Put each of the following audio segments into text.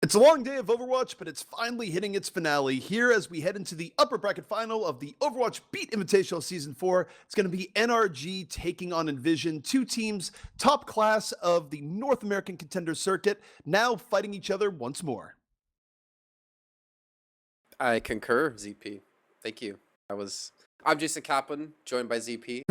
It's a long day of Overwatch, but it's finally hitting its finale here as we head into the upper bracket final of the Overwatch Beat Invitational Season 4. It's going to be NRG taking on EnVision, two teams, top class of the North American contender circuit, now fighting each other once more. I concur, ZP. Thank you. I'm Jason Kaplan, joined by ZP.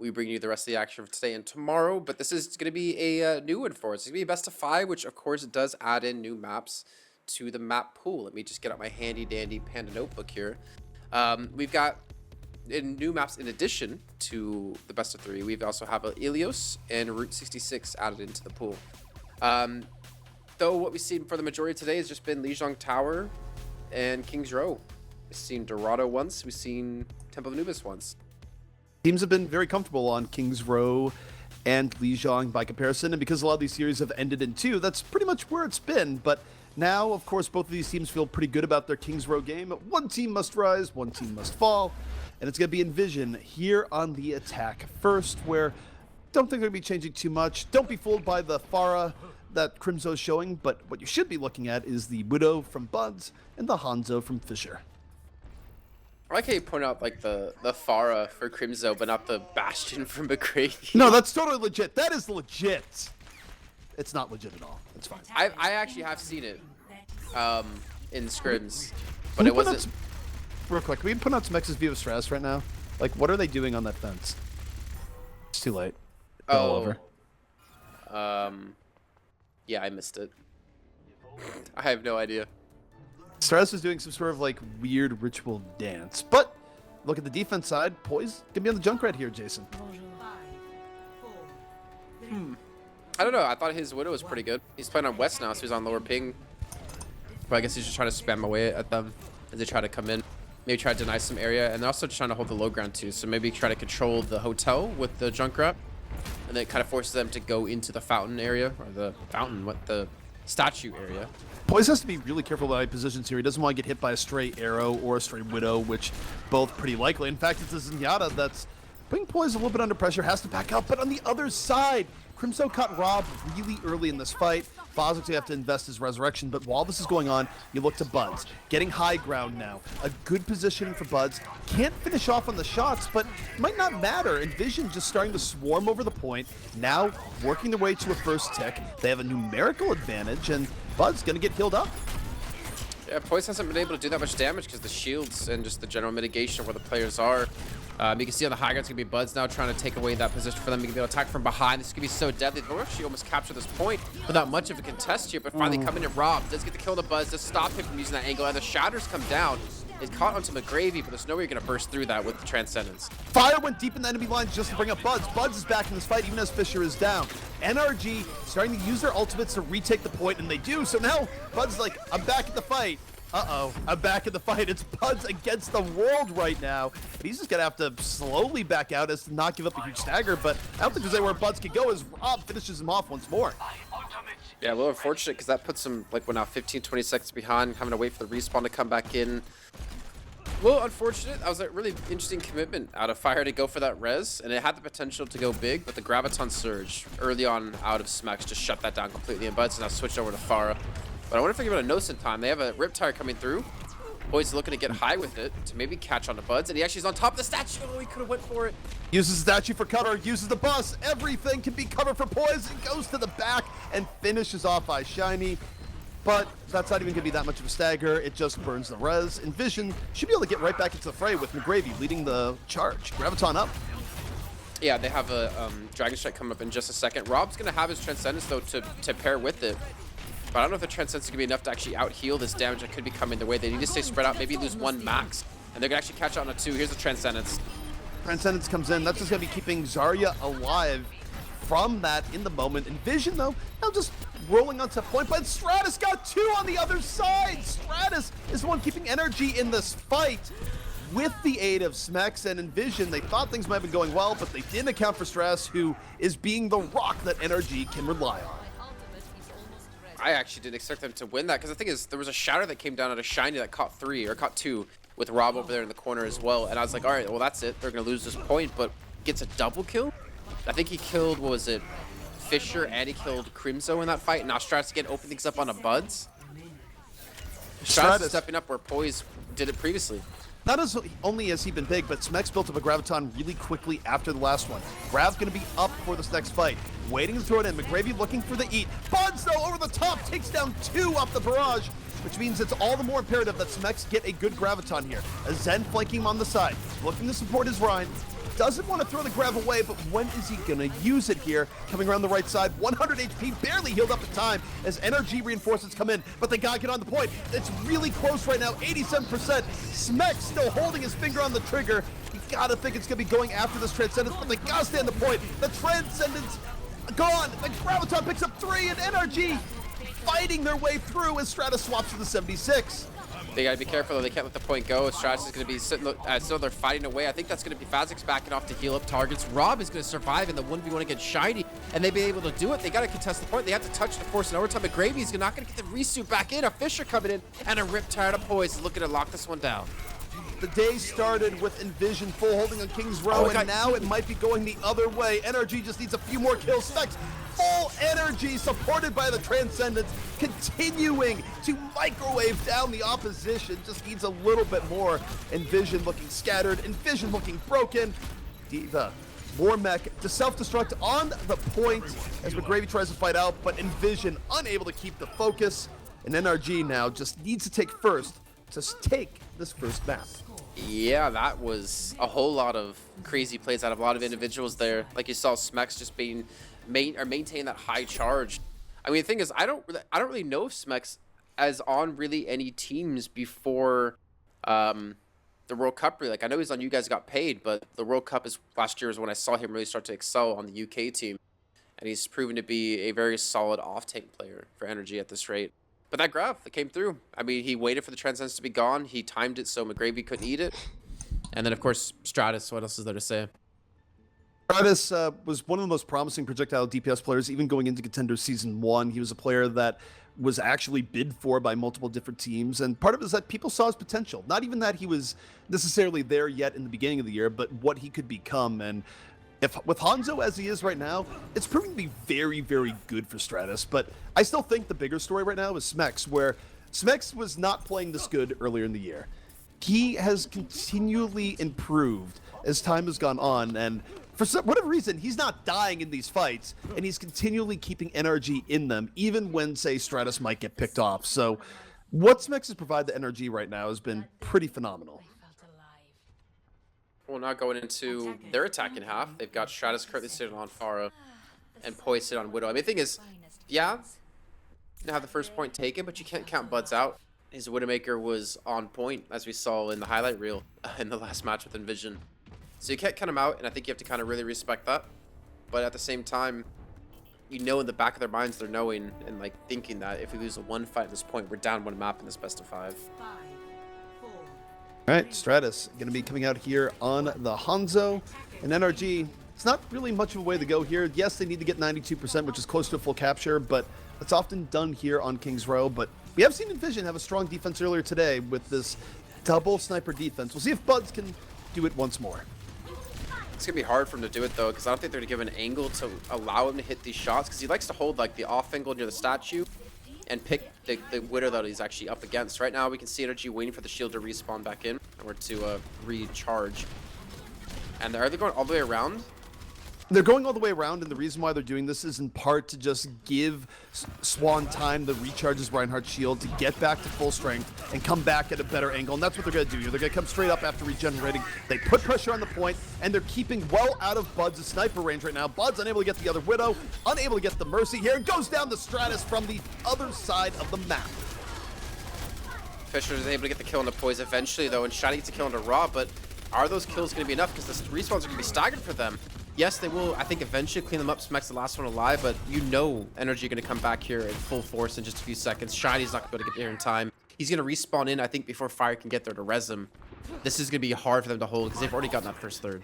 We bring you the rest of the action for today and tomorrow, but this is going to be a new one for us. It's going to be a best of 5, which of course does add in new maps to the map pool. Let me just get out my handy dandy Panda notebook here. We've got new maps in addition to the best of 3. We also have Ilios and Route 66 added into the pool. Though what we've seen for the majority of today has just been Lijiang Tower and King's Row. We've seen Dorado once, we've seen Temple of Anubis once. Teams have been very comfortable on King's Row and Lijiang by comparison, and because a lot of these series have ended in 2, that's pretty much where it's been. But now, of course, both of these teams feel pretty good about their King's Row game. One team must rise, one team must fall, and it's going to be EnVision here on the attack first, where don't think they're going to be changing too much. Don't be fooled by the Pharah that Crimzo's showing, but what you should be looking at is the Widow from Buds and the Hanzo from Fisher. I like how you point out like the Pharah for Crimzo, but not the Bastion from McGrady. No, that's totally legit. That is legit. It's not legit at all. It's fine. I actually have seen it in scrims, but it wasn't. Real quick, can we put out some X's view of Stress right now? Like, what are they doing on that fence? It's too late. It's all over. Yeah, I missed it. I have no idea. Stress is doing some sort of like weird ritual dance, but look at the defense side. Poise can be on the Junkrat here, Jason. I don't know. I thought his Widow was pretty good. He's playing on West now, so he's on lower ping. But I guess he's just trying to spam away at them as they try to come in. Maybe try to deny some area, and they're also trying to hold the low ground too. So maybe try to control the hotel with the Junkrat, and then it kind of forces them to go into the fountain area, or the statue area. Poise has to be really careful about how he positions here. He doesn't want to get hit by a stray arrow or a stray Widow, which both pretty likely. In fact, it's a Zenyatta that's putting Poise a little bit under pressure, has to back up. But on the other side, Crimzo caught Rob really early in this fight. Fozzick's gonna have to invest his resurrection, but while this is going on, you look to Buds. Getting high ground now. A good positioning for Buds. Can't finish off on the shots, but might not matter. EnVision just starting to swarm over the point. Now working their way to a first tick. They have a numerical advantage, and Buds gonna get healed up. Yeah, Poise hasn't been able to do that much damage because the shields and just the general mitigation of where the players are. You can see on the high ground, it's going to be Buds now trying to take away that position for them. You can be able to attack from behind. This is going to be so deadly. They'll actually almost capture this point without much of a contest here, but finally coming in Rob. Does get the kill on the Buds, does stop him from using that angle, and the shatters come down. It's caught onto McGravy, but there's no way you're going to burst through that with the Transcendence. Fire went deep in the enemy lines just to bring up Buds. Buds is back in this fight, even as Fisher is down. NRG starting to use their ultimates to retake the point, and they do. So now Buds is like, I'm back in the fight. Uh-oh, I'm back in the fight. It's Buds against the world right now. And he's just going to have to slowly back out as to not give up a huge stagger, but I don't think there's anywhere Buds can go as Rob finishes him off once more. Yeah, a little unfortunate because that puts him, like, we're now 15, 20 seconds behind, having to wait for the respawn to come back in. A little unfortunate. That was a really interesting commitment out of Fire to go for that res, and it had the potential to go big, but the Graviton Surge early on out of Smex just shut that down completely, and Buds now switched over to Pharah. But I wonder if they give it a nose in time. They have a Riptire coming through. Boy's looking to get high with it to maybe catch on to Buds, and he actually is on top of the statue. Oh, he could have went for it. Uses the statue for cover, uses the bus. Everything can be covered for Poise, and goes to the back and finishes off by Shiny. But that's not even going to be that much of a stagger. It just burns the res. EnVision should be able to get right back into the fray with McGravy leading the charge. Graviton up. Yeah, they have a Dragon Strike coming up in just a second. Rob's going to have his Transcendence, though, to pair with it. But I don't know if the Transcendence is going to be enough to actually out-heal this damage that could be coming their way. They need to stay spread out, maybe lose 1 max. And they're going to actually catch on to 2. Here's the Transcendence. Transcendence comes in. That's just going to be keeping Zarya alive from that in the moment. EnVision, though, now just rolling onto point. But Stratus got 2 on the other side. Stratus is the one keeping NRG in this fight. With the aid of Smex and EnVision, they thought things might have been going well, but they didn't account for Stratus, who is being the rock that NRG can rely on. I actually didn't expect them to win that, because the thing is, there was a shatter that came down at a Shiny that caught 3, or caught 2, with Rob over there in the corner as well. And I was like, all right, well, that's it. They're going to lose this point, but gets a double kill? I think he killed, what was it, Fisher and he killed Crimzo in that fight. Now Stratus again opening things up on a Buds. Stratus is stepping up where Poise did it previously. Not as only has he been big, but Smex built up a Graviton really quickly after the last one. Grav's going to be up for this next fight. Waiting to throw it in. McGravy looking for the eat. Buds, though, over the top, takes down 2 off the barrage, which means it's all the more imperative that Smex get a good Graviton here. A Zen flanking him on the side, looking to support his Rhine. Doesn't want to throw the Grav away, but when is he going to use it here? Coming around the right side, 100 HP, barely healed up in time as NRG reinforcements come in, but they got to get on the point. It's really close right now, 87%. Smex still holding his finger on the trigger. You got to think it's going to be going after this Transcendence, but they got to stay on the point. The Transcendence gone. The Graviton picks up 3, and NRG fighting their way through as Stratus swaps to the 76. They gotta be careful though, they can't let the point go. Stratus is gonna be sitting, still they're fighting away. I think that's gonna be Fazix backing off to heal up targets. Rob is gonna survive in the 1v1 against Shiny, and they be able to do it. They gotta contest the point. They have to touch the force in overtime, but Gravy's not gonna get the resuit back in. A Fisher coming in, and a Riptide of Poise looking to lock this one down. The day started with EnVision full holding on King's Row, and now it might be going the other way. NRG just needs a few more kills. Specs, full energy supported by the Transcendence, continuing to microwave down the opposition. Just needs a little bit more. EnVision looking scattered, EnVision looking broken. D.Va, more mech to self-destruct on the point as McGravy tries to fight out, but EnVision unable to keep the focus. And NRG now just needs to take first to take this first map. Yeah, that was a whole lot of crazy plays out of a lot of individuals there. Like you saw Smex just being maintain that high charge. I mean, the thing is, I don't really know if Smex is on really any teams before the World Cup. Really, like I know he's on You Guys Got Paid, but the World Cup is last year is when I saw him really start to excel on the UK team, and he's proven to be a very solid off-tank player for NRG at this rate. But that Grav, it came through. I mean, he waited for the Transcendence to be gone. He timed it so McGravy couldn't eat it. And then, of course, Stratus. What else is there to say? Stratus was one of the most promising projectile DPS players, even going into Contender Season 1. He was a player that was actually bid for by multiple different teams. And part of it is that people saw his potential. Not even that he was necessarily there yet in the beginning of the year, but what he could become. And if with Hanzo as he is right now, it's proving to be very, very good for Stratus. But I still think the bigger story right now is Smex, where Smex was not playing this good earlier in the year. He has continually improved as time has gone on, and for whatever reason, he's not dying in these fights, and he's continually keeping NRG in them, even when, say, Stratus might get picked off. So what Smex has provided to NRG right now has been pretty phenomenal. Well, now going into their attacking half, they've got Stratus currently sitting on Pharah and Poise sitting on Widow. I mean, the thing is, yeah, you have the first point taken, but you can't count Buds out. His Widowmaker was on point, as we saw in the highlight reel in the last match with EnVision. So you can't count him out, and I think you have to kind of really respect that. But at the same time, you know in the back of their minds, they're knowing and like thinking that if we lose a one fight at this point, we're down one map in this best of 5. All right, Stratus going to be coming out here on the Hanzo, and NRG, it's not really much of a way to go here. Yes, they need to get 92%, which is close to a full capture, but it's often done here on King's Row. But we have seen EnVision have a strong defense earlier today with this double sniper defense. We'll see if Buds can do it once more. It's going to be hard for him to do it, though, because I don't think they're going to give an angle to allow him to hit these shots, because he likes to hold like the off angle near the statue and pick the Widow that he's actually up against. Right now, we can see NRG waiting for the shield to respawn back in or to recharge. And are they going all the way around? They're going all the way around, and the reason why they're doing this is in part to just give Swan time to recharge his Reinhardt's shield to get back to full strength and come back at a better angle, and that's what they're going to do here. They're going to come straight up after regenerating. They put pressure on the point, and they're keeping well out of Buds' sniper range right now. Buds unable to get the other Widow, unable to get the Mercy here, and goes down the Stratus from the other side of the map. Fisher is able to get the kill on the Poise eventually, though, and Shiny gets a kill on the Raw, but are those kills going to be enough? Because the respawns are going to be staggered for them. Yes, they will, I think, eventually clean them up. Smeck's the last one alive, but you know NRG going to come back here in full force in just a few seconds. Shiny's not going to be able to get there in time. He's going to respawn in, I think, before Fire can get there to res him. this is going to be hard for them to hold because they've already gotten that first third.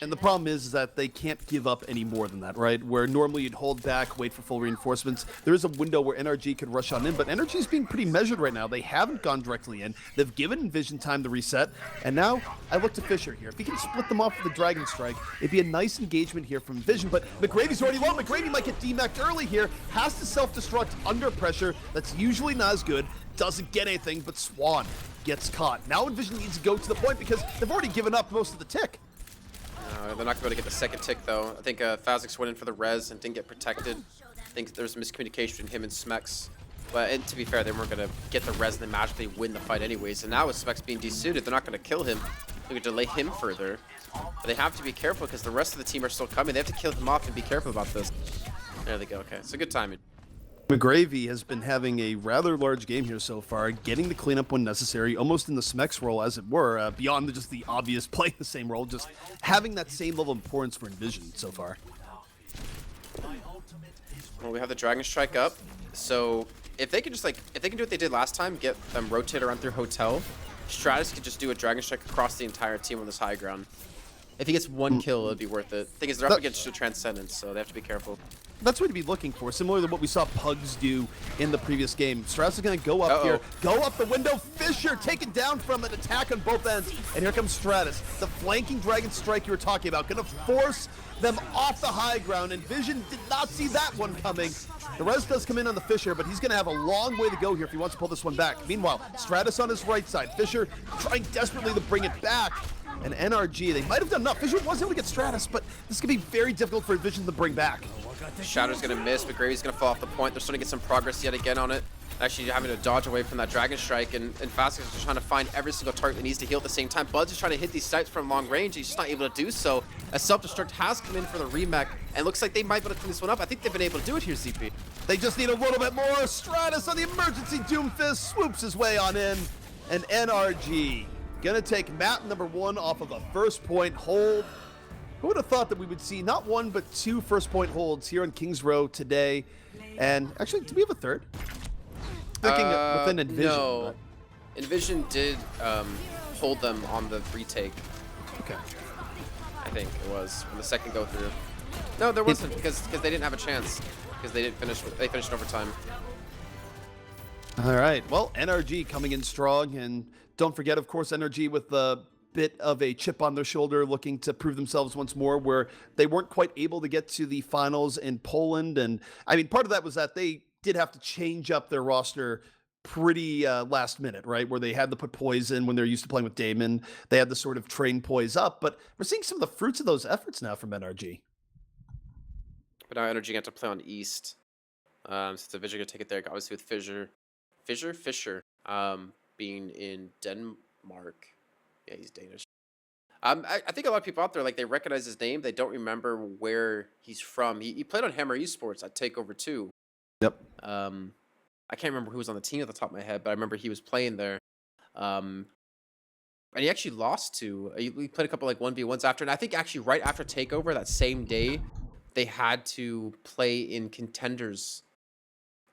And the problem is that they can't give up any more than that, right? Where normally you'd hold back, wait for full reinforcements. There is a window where NRG could rush on in, but NRG is being pretty measured right now. They haven't gone directly in. They've given EnVision time to reset. And now I look to Fisher here. If he can split them off with the Dragon Strike, it'd be a nice engagement here from EnVision. But McGravy's already low. McGravy might get DMAC'd early here. Has to self-destruct under pressure. That's usually not as good. Doesn't get anything, but Swan gets caught. Now EnVision needs to go to the point because they've already given up most of the tick. They're not going to be able to get the second tick, though. I think Fazix went in for the res and didn't get protected. I think there's miscommunication between him and Smex. But and to be fair, they weren't going to get the res and then magically win the fight anyways. And now with Smex being desuited, they're not going to kill him. They're going to delay him further. But they have to be careful because the rest of the team are still coming. They have to kill him off and be careful about this. There they go. Okay, so good timing. McGravy has been having a rather large game here so far, getting the cleanup when necessary, almost in the Smex role, as it were, beyond just the obvious playing the same role, just having that same level of importance for EnVision so far. Well, we have the Dragon Strike up, so if they can just if they can do what they did last time, get them rotate around through Hotel, Stratus could just do a Dragon Strike across the entire team on this high ground. If he gets one kill, it'd be worth it. Thing is, they're up against the Transcendence, so they have to be careful. That's what to be looking for, similar to what we saw Pugs do in the previous game. Stratus is going to go up here, go up the window. Fisher taken down from an attack on both ends. And here comes Stratus, the flanking Dragon Strike you were talking about, going to force them off the high ground. And Vision did not see that one coming. The res does come in on the Fisher, but he's going to have a long way to go here if he wants to pull this one back. Meanwhile, Stratus on his right side. Fisher trying desperately to bring it back. And NRG, they might have done enough. Fisher was able to get Stratus, but this could be very difficult for EnVision to bring back. Shadow's going to miss, but Gravy's going to fall off the point. They're starting to get some progress yet again on it. Actually having to dodge away from that Dragon Strike, and Fazix is just trying to find every single target that needs to heal at the same time. Bud's is trying to hit these sites from long range. He's just not able to do so. A self-destruct has come in for the remake, and looks like they might be able to clean this one up. I think they've been able to do it here, ZP. They just need a little bit more. Stratus on the emergency Doomfist swoops his way on in, and NRG gonna take map number 1 off of a first point hold. Who would have thought that we would see not 1 but 2 first point holds here on Kings Row today? And actually, do we have a third? Thinking within EnVision. No, EnVision did hold them on the retake. Okay. I think it was from the second go through. No, there wasn't because they didn't have a chance because they didn't finish. They finished in overtime. All right. Well, NRG coming in strong, and don't forget, of course, NRG with the bit of a chip on their shoulder, looking to prove themselves once more, where they weren't quite able to get to the finals in Poland. And I mean, part of that was that they did have to change up their roster pretty last minute, right? Where they had to put Poise in when they're used to playing with Damon. They had to sort of train Poise up, but we're seeing some of the fruits of those efforts now from NRG. But now NRG got to play on East. So the Vision gonna take it there, obviously with Fisher, being in Denmark. Yeah, he's Danish. I think a lot of people out there, like, they recognize his name. They don't remember where he's from. He played on Hammer Esports at TakeOver 2. Yep. I can't remember who was on the team at the top of my head, but I remember he was playing there. And he actually lost to... He played a couple, like, 1v1s after. And I think actually right after TakeOver, that same day, they had to play in Contenders.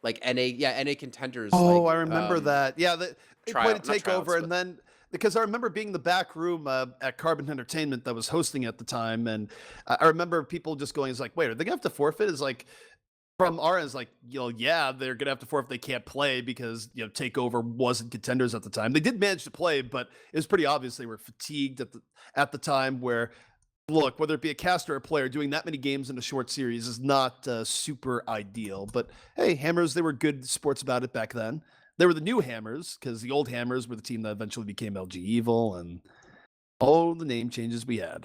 Like, NA Contenders. Oh, like, I remember that. Yeah, they played a TakeOver, and then... Because I remember being in the back room at Carbon Entertainment that was hosting at the time, and I remember people just going, "It's like, wait, are they gonna have to forfeit?" It's like, from our end, it's like, yeah, they're gonna have to forfeit. They can't play because Takeover wasn't Contenders at the time. They did manage to play, but it was pretty obvious they were fatigued at the time. Where, look, whether it be a caster or a player, doing that many games in a short series is not super ideal. But hey, Hammers, they were good sports about it back then. They were the new Hammers, because the old Hammers were the team that eventually became LG Evil, and all the name changes we had.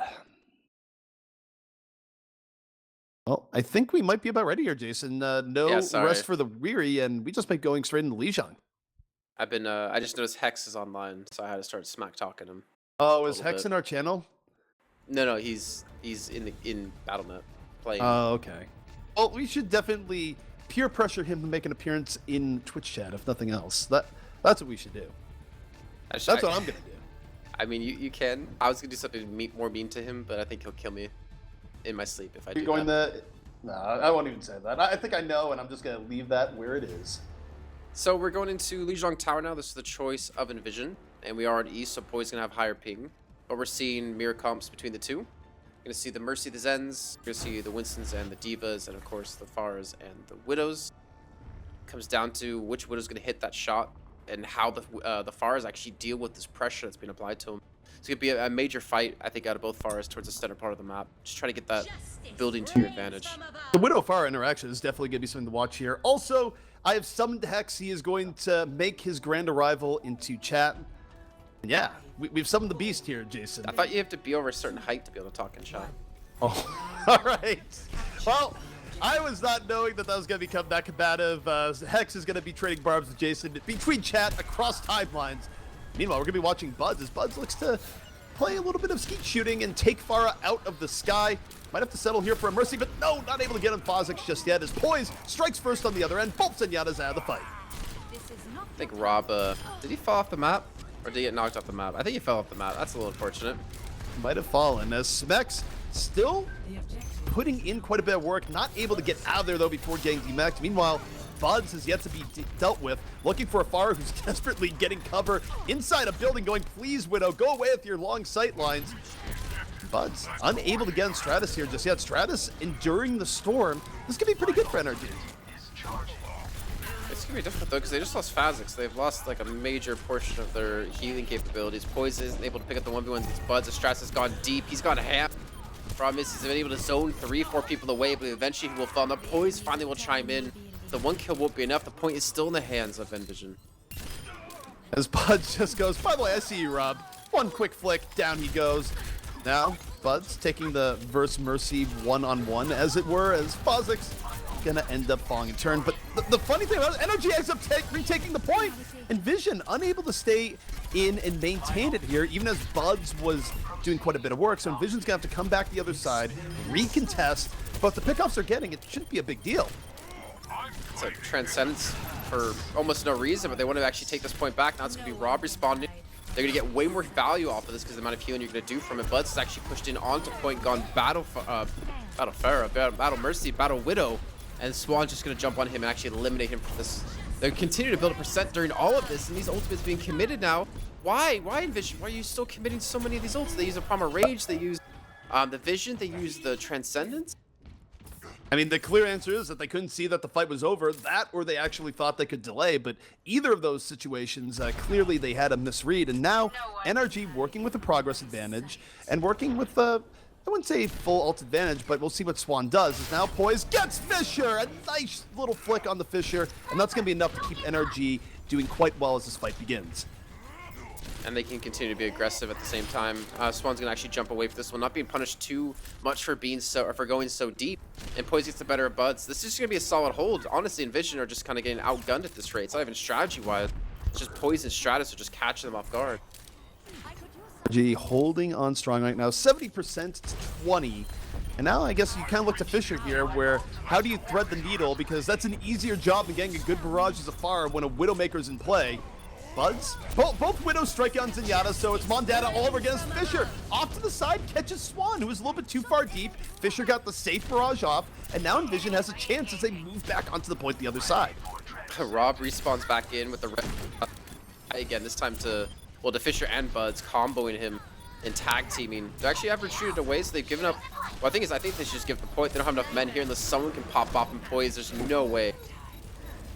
Well, I think we might be about ready here, Jason. No rest for the weary, and we just might going straight into Lijiang. I've been. I just noticed Hex is online, so I had to start smack talking him. Oh, is Hex in our channel? No, he's in BattleNet playing. Oh, okay. Well, we should definitely peer pressure him to make an appearance in Twitch chat, if nothing else. That's what we should do. That's what I'm gonna do. I mean, you can. I was gonna do something more mean to him, but I think he'll kill me in my sleep if I do that. No, I won't even say that. I think I know, and I'm just gonna leave that where it is. So we're going into Lijiang Tower now. This is the choice of EnVision. and we are on East, so Poise gonna have higher ping. But we're seeing mirror comps between the two. We're gonna see the Mercy, the Zens. We're gonna see the Winstons and the Divas, and of course the Pharahs and the Widows. Comes down to which Widow's gonna hit that shot and how the Pharahs actually deal with this pressure that's being applied to them. It's gonna be a major fight, I think, out of both Pharahs towards the center part of the map. Just trying to get that building to your advantage. The Widow-Pharah interaction is definitely going to be something to watch here. Also, I have summoned Hex. He is going to make his grand arrival into chat. And yeah, we've summoned the beast here, Jason. I thought you have to be over a certain height to be able to talk in chat. Oh, all right. Well, I was not knowing that was going to become that combative. Hex is going to be trading barbs with Jason between chat across timelines. Meanwhile, we're going to be watching Buds as Buds looks to play a little bit of skeet shooting and take Pharah out of the sky. Might have to settle here for a Mercy, but no, not able to get on Phozix just yet as Poise strikes first on the other end. Both Zenyatta's out of the fight. I think Rob, did he fall off the map? Or did he get knocked off the map? I think he fell off the map. That's a little unfortunate. Might have fallen as Smex still putting in quite a bit of work. Not able to get out of there, though, before getting demaxed. Meanwhile, Buds is yet to be dealt with. Looking for a Pharah who's desperately getting cover inside a building, going, please, Widow, go away with your long sight lines. Buds unable to get on Stratus here just yet. Stratus enduring the storm. This could be pretty good for NRG. It's gonna be difficult though, because they just lost Phazix. They've lost like a major portion of their healing capabilities. Poise isn't able to pick up the 1v1s against Buds. Stratus has gone deep. He's gone ham. Problem is, he's been able to zone 3-4 people away, but eventually he will fall. Now Poise finally will chime in. The one kill won't be enough. The point is still in the hands of EnVision. As Buds just goes, by the way, I see you, Rob. One quick flick, down he goes. Now, Buds taking the Verse Mercy one-on-one, as it were, as Phozix gonna end up falling in turn. But the funny thing about it, NRG ends up retaking the point. EnVision unable to stay in and maintain it here, even as Buds was doing quite a bit of work. So EnVision's gonna have to come back the other side, recontest. But the pickoffs they're getting, it shouldn't be a big deal. It's a Transcendence for almost no reason, but they want to actually take this point back. Now it's going to be Rob responding. They're going to get way more value off of this because the amount of healing you're going to do from it. Buds is actually pushed in onto point, gone Battle Pharah, Battle Mercy, Battle Widow, and Swan's just going to jump on him and actually eliminate him from this. They continue to build a percent during all of this, and these ultimates being committed now. Why? Why EnVision? Why are you still committing so many of these ults? They use a Primal Rage, they use the Vision, they use the Transcendence. I mean, the clear answer is that they couldn't see that the fight was over, that or they actually thought they could delay, but either of those situations, clearly they had a misread, and now NRG working with a progress advantage and working with, I wouldn't say full ult advantage, but we'll see what Swan does, as now Poise gets Fissure, a nice little flick on the Fissure, and that's going to be enough to keep NRG doing quite well as this fight begins. And they can continue to be aggressive at the same time. Swan's gonna actually jump away for this one, not being punished too much for being for going so deep. And Poise gets the better of Buds. This is gonna be a solid hold. Honestly, EnVision are just kind of getting outgunned at this rate. It's not even strategy-wise. It's just Poise and Stratus are just catching them off guard. NRG holding on strong right now, 70% to 20. And now I guess you kind of look to Fissure here, where how do you thread the needle? Because that's an easier job than getting a good barrage as a Pharah when a Widowmaker's in play. Buds. Both Widows strike on Zenyatta, so it's Mondatta all over against Fissure. Off to the side, catches Swan, who was a little bit too far deep. Fissure got the safe barrage off, and now EnVision has a chance as they move back onto the point the other side. Rob respawns back in with the red. Again, this time to Fissure and Buds, comboing him and tag teaming. They actually have retreated away, so they've given up. Well, I think they should just give the point. They don't have enough men here unless someone can pop off and Poise. There's no way.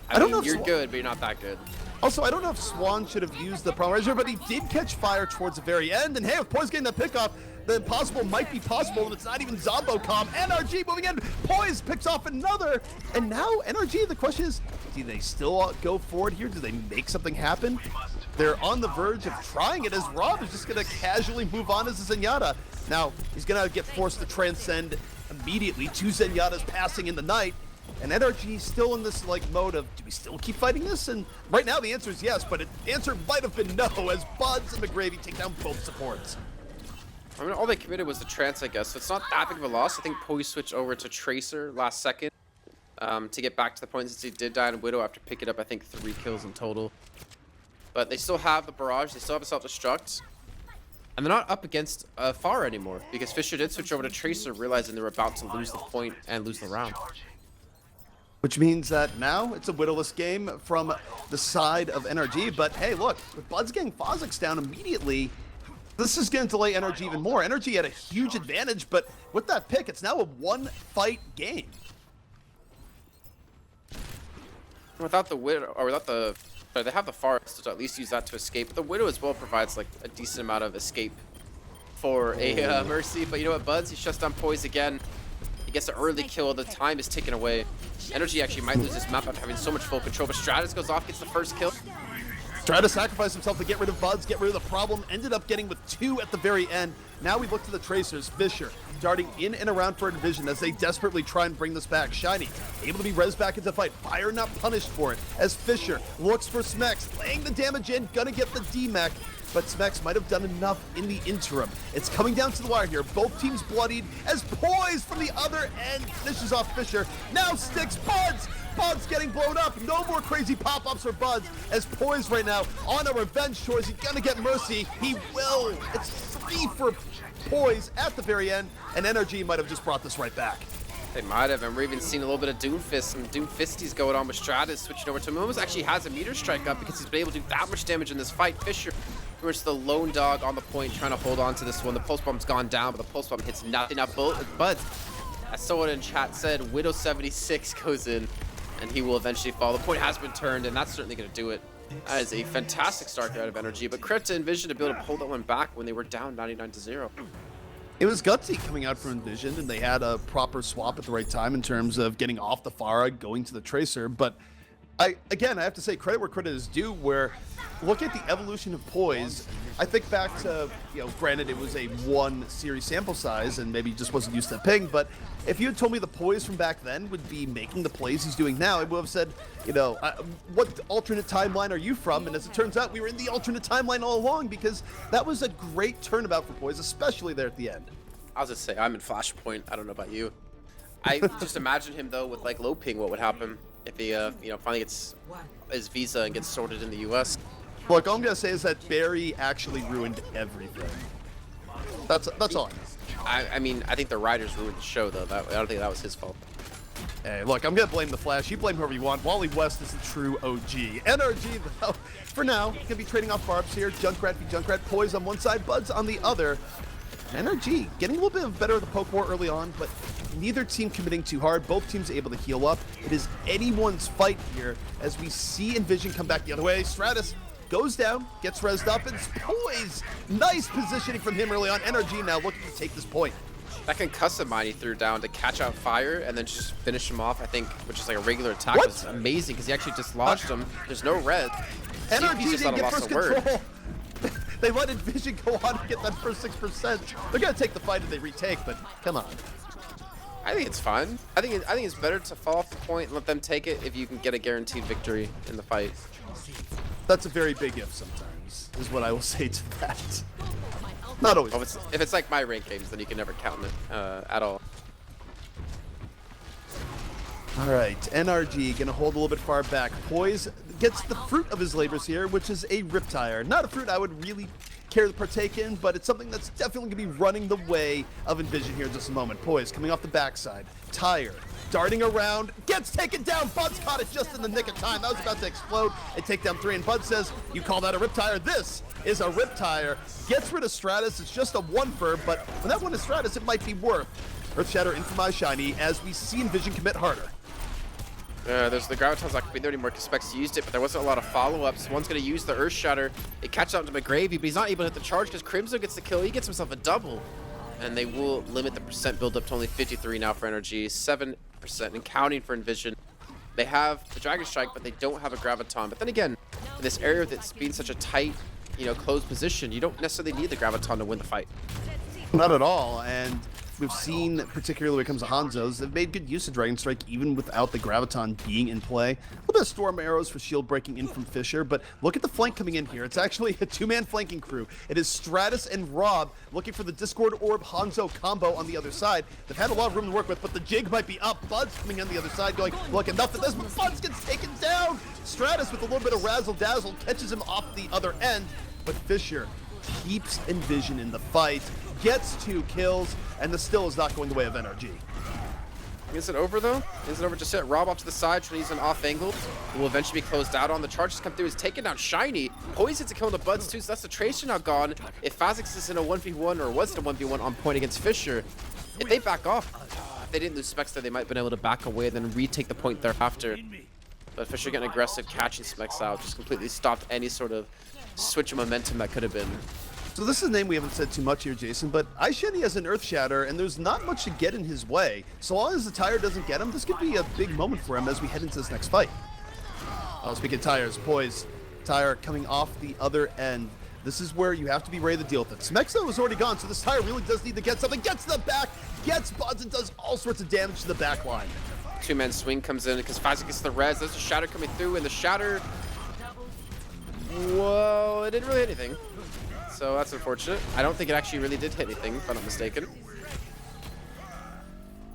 I don't know if you're good, but you're not that good. Also, I don't know if Swan should have used the Primal Razor, but he did catch fire towards the very end. And hey, with Poise getting that pickoff, the impossible might be possible, and it's not even Zombo Comm. NRG moving in, Poise picks off another. And now NRG, the question is, do they still go forward here? Do they make something happen? They're on the verge of trying it as Rob is just going to casually move on as a Zenyatta. Now, he's going to get forced to transcend immediately. 2 Zenyatas passing in the night. And NRG still in this like mode of, do we still keep fighting this? And right now the answer is yes, but the answer might have been no as Buds and McGravy take down both supports. I mean, all they committed was the trance, I guess, so it's not that big of a loss. I think Poise switched over to Tracer last second to get back to the point since he did die on Widow after picking up, I think, 3 kills in total. But they still have the barrage, they still have a self-destruct. And they're not up against Pharah anymore because Fissure did switch over to Tracer, realizing they were about to lose the point and lose the round. Which means that now it's a widowless game from the side of NRG. But hey, look, with Bud's getting Fozix down immediately, this is going to delay NRG even more. NRG had a huge advantage, but with that pick, it's now a one-fight game. Without the Widow, or without the... They have the Forest to at least use that to escape. The Widow as well provides like a decent amount of escape for a Mercy. But you know what, Buds? He shuts down Poise again. He gets an early kill. The time is taken away. NRG actually might lose this map after having so much full control. But Stratus goes off, gets the first kill. Tried to sacrifice himself to get rid of Buds, get rid of the problem. Ended up getting with 2 at the very end. Now we look to the Tracers. Fisher darting in and around for EnVision as they desperately try and bring this back. Shiny able to be res back into fight. Fire not punished for it as Fisher looks for Smex, laying the damage in, gonna get the DMAC. But Smex might have done enough in the interim. It's coming down to the wire here. Both teams bloodied as Poise from the other end finishes off Fisher. Now sticks Buds. Buds getting blown up. No more crazy pop-ups for Buds as Poise right now on a revenge tour. Is he gonna get Mercy? He will. It's 3 for Poise at the very end, and NRG might have just brought this right back. They might have, and we're even seeing a little bit of Doomfist and Doomfisties going on with Stratus switching over to him. Almost actually has a meter strike up because he's been able to do that much damage in this fight. Fisher, pretty much the lone dog on the point, trying to hold on to this one. The pulse bomb's gone down, but the pulse bomb hits nothing up. But as someone in chat said, Widow 76 goes in, and he will eventually fall. The point has been turned, and that's certainly going to do it. That is a fantastic start out of NRG, but credit to EnVision to be able to pull that one back when they were down 99-0. It was gutsy coming out from EnVision, and they had a proper swap at the right time in terms of getting off the Pharah, going to the Tracer. But I have to say credit where credit is due, where look at the evolution of Poise. I think back to, granted it was a 1 series sample size and maybe just wasn't used to ping, but if you had told me the Poise from back then would be making the plays he's doing now, I would have said, what alternate timeline are you from? And as it turns out, we were in the alternate timeline all along because that was a great turnabout for Poise, especially there at the end. I was just say, I'm in Flashpoint. I don't know about you. I just imagine him though with like low ping. What would happen if he, finally gets his visa and gets sorted in the U.S.? Look, all I'm gonna say is that Barry actually ruined everything. That's all. I mean, I think the writers ruined the show though. I don't think that was his fault. Hey, look, I'm gonna blame the Flash. You blame whoever you want. Wally West is the true OG. NRG, though, for now, gonna be trading off barbs here. Junkrat v Junkrat, Poise on one side, Buds on the other. NRG getting a little bit better of the poke war early on, but neither team committing too hard. Both teams able to heal up. It is anyone's fight here as we see EnVision come back the other way. Stratus goes down, gets rezzed up, and it's Poise. Nice positioning from him early on. NRG now looking to take this point. That concussive mine he threw down to catch out fire and then just finish him off, I think, which is like a regular attack. What? Was amazing because he actually dislodged him. There's no red. NRG didn't get first control. They let EnVision go on and get that first 6%. They're gonna take the fight if they retake, but come on. I think it's fine. I think it's better to fall off the point and let them take it if you can get a guaranteed victory in the fight. That's a very big if sometimes, is what I will say to that. Not always. Oh, if it's like my rank games, then you can never count it at all. All right, NRG gonna hold a little bit far back. Poise gets the fruit of his labors here, which is a Riptire. Not a fruit I would really care to partake in, but it's something that's definitely gonna be running the way of EnVision here in just a moment. Poise coming off the backside. Tire darting around, gets taken down. Bud's caught it just in the nick of time. That was about to explode and take down 3, and Bud says, you call that a Riptire? This is a Riptire. Gets rid of Stratus. It's just a 1-fer, but when that one is Stratus, it might be worth. Earthshatter into my Shiny as we see EnVision commit harder. There's the Graviton's not going to be there anymore because Specs used it, but there wasn't a lot of follow-ups. One's going to use the Earthshatter. It catches out to McGravy, but he's not able to hit the charge because Crimson gets the kill. He gets himself a double. And they will limit the percent build up to only 53 now for NRG, 7% and counting for EnVision. They have the Dragon Strike, but they don't have a Graviton. But then again, in this area that's being such a tight, closed position, you don't necessarily need the Graviton to win the fight. Not at all, and we've seen, particularly when it comes to Hanzo's, they've made good use of Dragon Strike even without the Graviton being in play. A little bit of Storm Arrows for shield breaking in from Fisher, but look at the flank coming in here. It's actually a 2-man flanking crew. It is Stratus and Rob looking for the Discord Orb Hanzo combo on the other side. They've had a lot of room to work with, but the jig might be up. Bud's coming on the other side going, look, enough of this, but Bud's gets taken down. Stratus with a little bit of razzle dazzle catches him off the other end, but Fisher keeps EnVision in the fight, gets 2 kills, and the still is not going the way of NRG. Is it over though? Is it over? Just hit Rob off to the side, trying to use an off angle. It will eventually be closed out on. The charge just come through. He's taking down Shiny. Poison to kill the Buds too, so that's the Tracer now gone. If Fazix is in a 1v1 or was in a 1v1 on point against Fisher, if they back off, if they didn't lose Specs there, they might have been able to back away and then retake the point thereafter. But Fisher getting aggressive, catching Specs out, just completely stopped any sort of switch of momentum that could have been. So this is a name we haven't said too much here, Jason, but Aisheni has an Earth Shatter, and there's not much to get in his way. So long as the Tire doesn't get him, this could be a big moment for him as we head into this next fight. Oh, speaking of Tires, Poise, Tire coming off the other end. This is where you have to be ready to deal with it. Smexo is already gone, so this Tire really does need to get something. Gets the back, gets Buds, and does all sorts of damage to the back line. Two-man swing comes in because Fazix gets the res. There's a Shatter coming through, and the Shatter... Whoa, it didn't really hit anything. So that's unfortunate. I don't think it actually really did hit anything, if I'm not mistaken.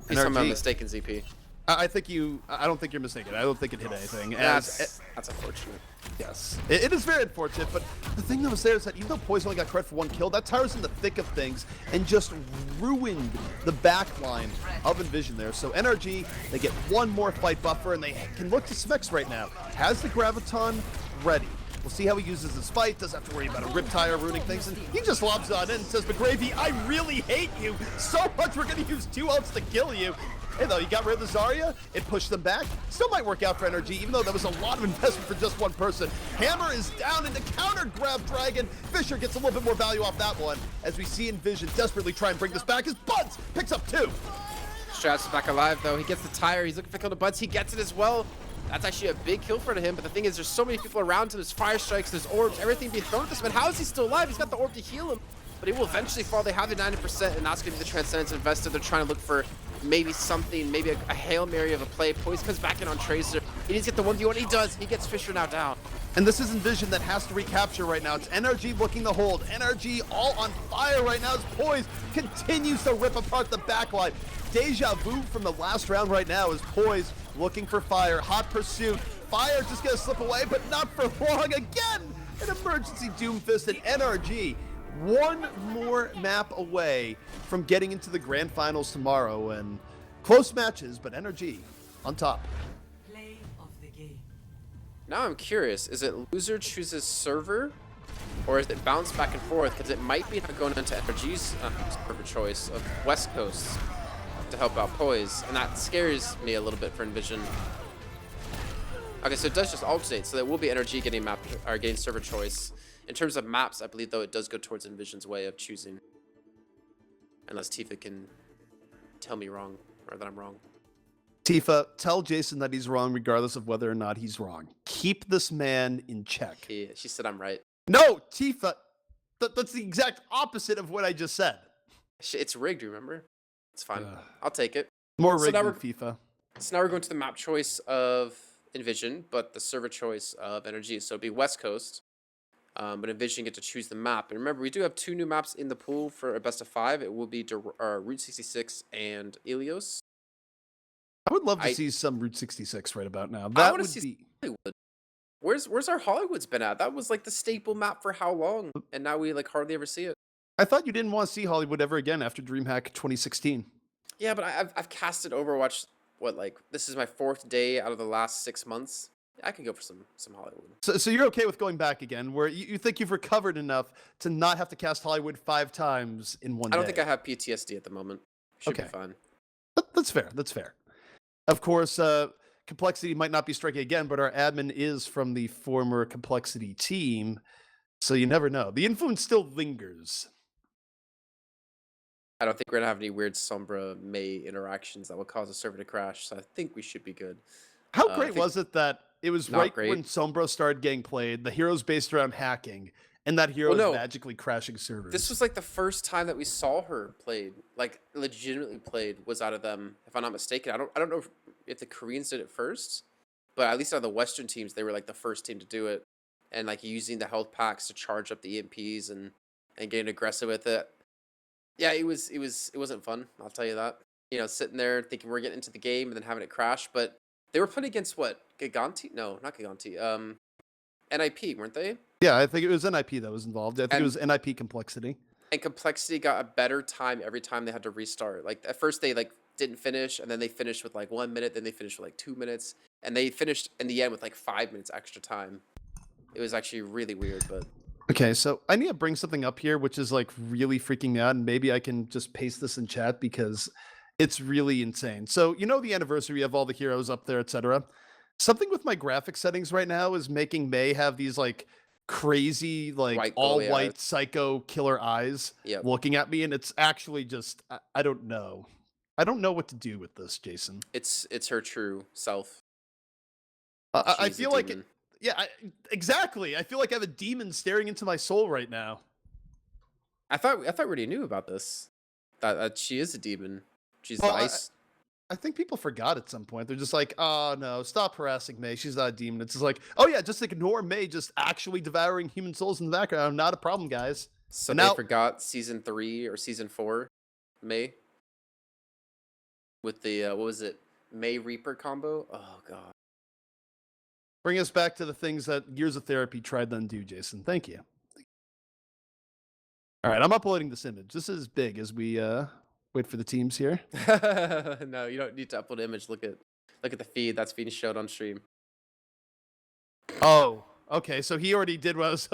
Please tell me I'm mistaken, ZP. I don't think you're mistaken. I don't think it hit anything. That's unfortunate. Yes, it is very unfortunate, but the thing that was there is that even though Poise only got credit for one kill, that Tire's in the thick of things and just ruined the back line of EnVision there. So NRG, they get one more fight buffer, and they can look to Smex right now. Has the Graviton ready. We'll see how he uses his fight. Doesn't have to worry about a Rip Tire ruining things, and he just lobs on in and says, McGravy, I really hate you so much we're going to use 2 ults to kill you. Hey, though, you got rid of the Zarya. It pushed them back. Still might work out for NRG, even though that was a lot of investment for just one person. Hammer is down into counter grab Dragon. Fisher gets a little bit more value off that one as we see EnVision desperately try and bring this back. His Buds picks up 2. Strats is back alive, though. He gets the Tire. He's looking for kill the Buds. He gets it as well. That's actually a big kill for him, but the thing is, there's so many people around him. There's fire strikes, there's orbs, everything being thrown at this man. How is he still alive? He's got the orb to heal him, but he will eventually fall. They have the 90%, and that's going to be the Transcendence invested. They're trying to look for maybe something, maybe a Hail Mary of a play. Poise comes back in on Tracer. He needs to get the 1v1. He does. He gets Fisher now down. And this is EnVision that has to recapture right now. It's NRG looking to hold. NRG all on fire right now as Poise continues to rip apart the backline. Deja vu from the last round right now is Poise looking for fire. Hot pursuit. Fire just gonna slip away, but not for long. Again, an emergency Doomfist, and NRG one more map away from getting into the grand finals tomorrow. And close matches, but NRG on top. Play of the game. Now I'm curious, is it loser chooses server, or is it bounce back and forth? Because it might be going into NRG's server choice of West Coast to help out Poise, and that scares me a little bit for EnVision. Okay, so it does just alternate, so there will be NRG getting map or getting server choice. In terms of maps, I believe though it does go towards EnVision's way of choosing, unless Tifa can tell me wrong or that I'm wrong. Tifa, tell Jason that he's wrong regardless of whether or not he's wrong. Keep this man in check. She said I'm right. No, Tifa, that's the exact opposite of what I just said. It's rigged, remember? It's fine. I'll take it. More rigged now than FIFA. So now we're going to the map choice of EnVision, but the server choice of NRG. So it'd be West Coast, but EnVision get to choose the map. And remember, we do have 2 new maps in the pool for a best of 5. It will be Route 66 and Ilios. I would love to see some Route 66 right about now. I That want would to see be... Hollywood. Where's our Hollywood's been at? That was like the staple map for how long? And now we like hardly ever see it. I thought you didn't want to see Hollywood ever again after DreamHack 2016. Yeah, but I've casted Overwatch, this is my 4th day out of the last 6 months. I could go for some Hollywood. So you're okay with going back again, where you think you've recovered enough to not have to cast Hollywood 5 times in one day? I don't think I have PTSD at the moment. Should be fine. That's fair. That's fair. Of course, Complexity might not be striking again, but our admin is from the former Complexity team, so you never know. The influence still lingers. I don't think we're going to have any weird Sombra May interactions that will cause a server to crash, so I think we should be good. How great was it that it was right great. when Sombra started getting played, the hero's based around hacking, and that hero is magically crashing servers? This was like the first time that we saw her played, like legitimately played, was out of them, if I'm not mistaken. I don't know if the Koreans did it first, but at least out of the Western teams, they were like the first team to do it, and like using the health packs to charge up the EMPs and getting aggressive with it. Yeah, it wasn't fun, I'll tell you that. You know, sitting there thinking we're getting into the game and then having it crash, but they were playing against what? Giganti? No, not Giganti. NIP, weren't they? Yeah, I think it was NIP that was involved. I think it was NIP Complexity. And Complexity got a better time every time they had to restart. Like at first they like didn't finish, and then they finished with like 1 minute, then they finished with like 2 minutes, and they finished in the end with like 5 minutes extra time. It was actually really weird, but Okay, so I need to bring something up here, which is like really freaking me out, and maybe I can just paste this in chat because it's really insane. So you know the anniversary of all the heroes up there, etc. Something with my graphic settings right now is making May have these like crazy, like white all goalie white eyes. psycho killer eyes Yep. looking at me, and it's actually just I don't know. I don't know what to do with this, Jason. It's her true self. I She's a feel like demon. yeah, exactly. I feel like I have a demon staring into my soul right now. I thought we already knew about this. That she is a demon. She's Well, the ice. I think people forgot at some point. They're just like, oh no, stop harassing May. She's not a demon. It's just like, oh yeah, just ignore May just actually devouring human souls in the background. Not a problem, guys. So And they now, forgot season 3 or season 4, May. With the what was it, May Reaper combo? Oh god. bring us back to the things that years of therapy tried to undo, Jason. Thank you. All right, I'm uploading this image. This is big as we wait for the teams here. No, you don't need to upload an image. Look at the feed that's being showed on stream. Oh, okay. So he already did what I was.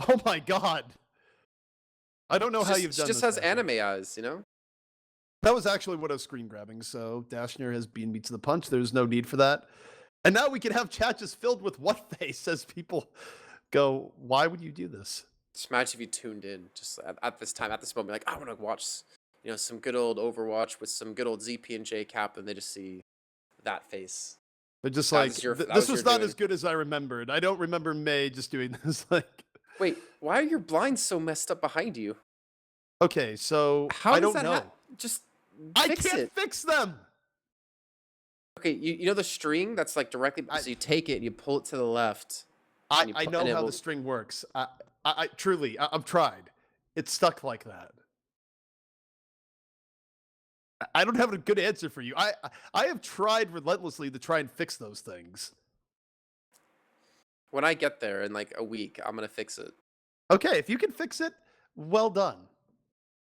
Oh my god. I don't know how you've She done just this. has anime eyes, you know? That was actually what I was screen grabbing. So Dashner has beaten me to the punch. There's no need for that. And now we can have chat just filled with what face as people go, why would you do this? Just imagine if you tuned in just at this time, at this moment, like, I want to watch, you know, some good old Overwatch with some good old ZP and J Cap, and they just see that face. They're just That like, was your- that this was was your not doing. as good as I remembered. I don't remember May just doing this. Like, Wait, why are your blinds so messed up behind you? okay, so How I does don't that know. just I fix can't it. fix them. Okay, you know the string that's like directly, so you take it and you pull it to the left. and you I pu- know and it how will- the string works. I truly, I've tried. It's stuck like that. I don't have a good answer for you. I have tried relentlessly to try and fix those things. When I get there in like a week, I'm gonna fix it. Okay, if you can fix it, well done.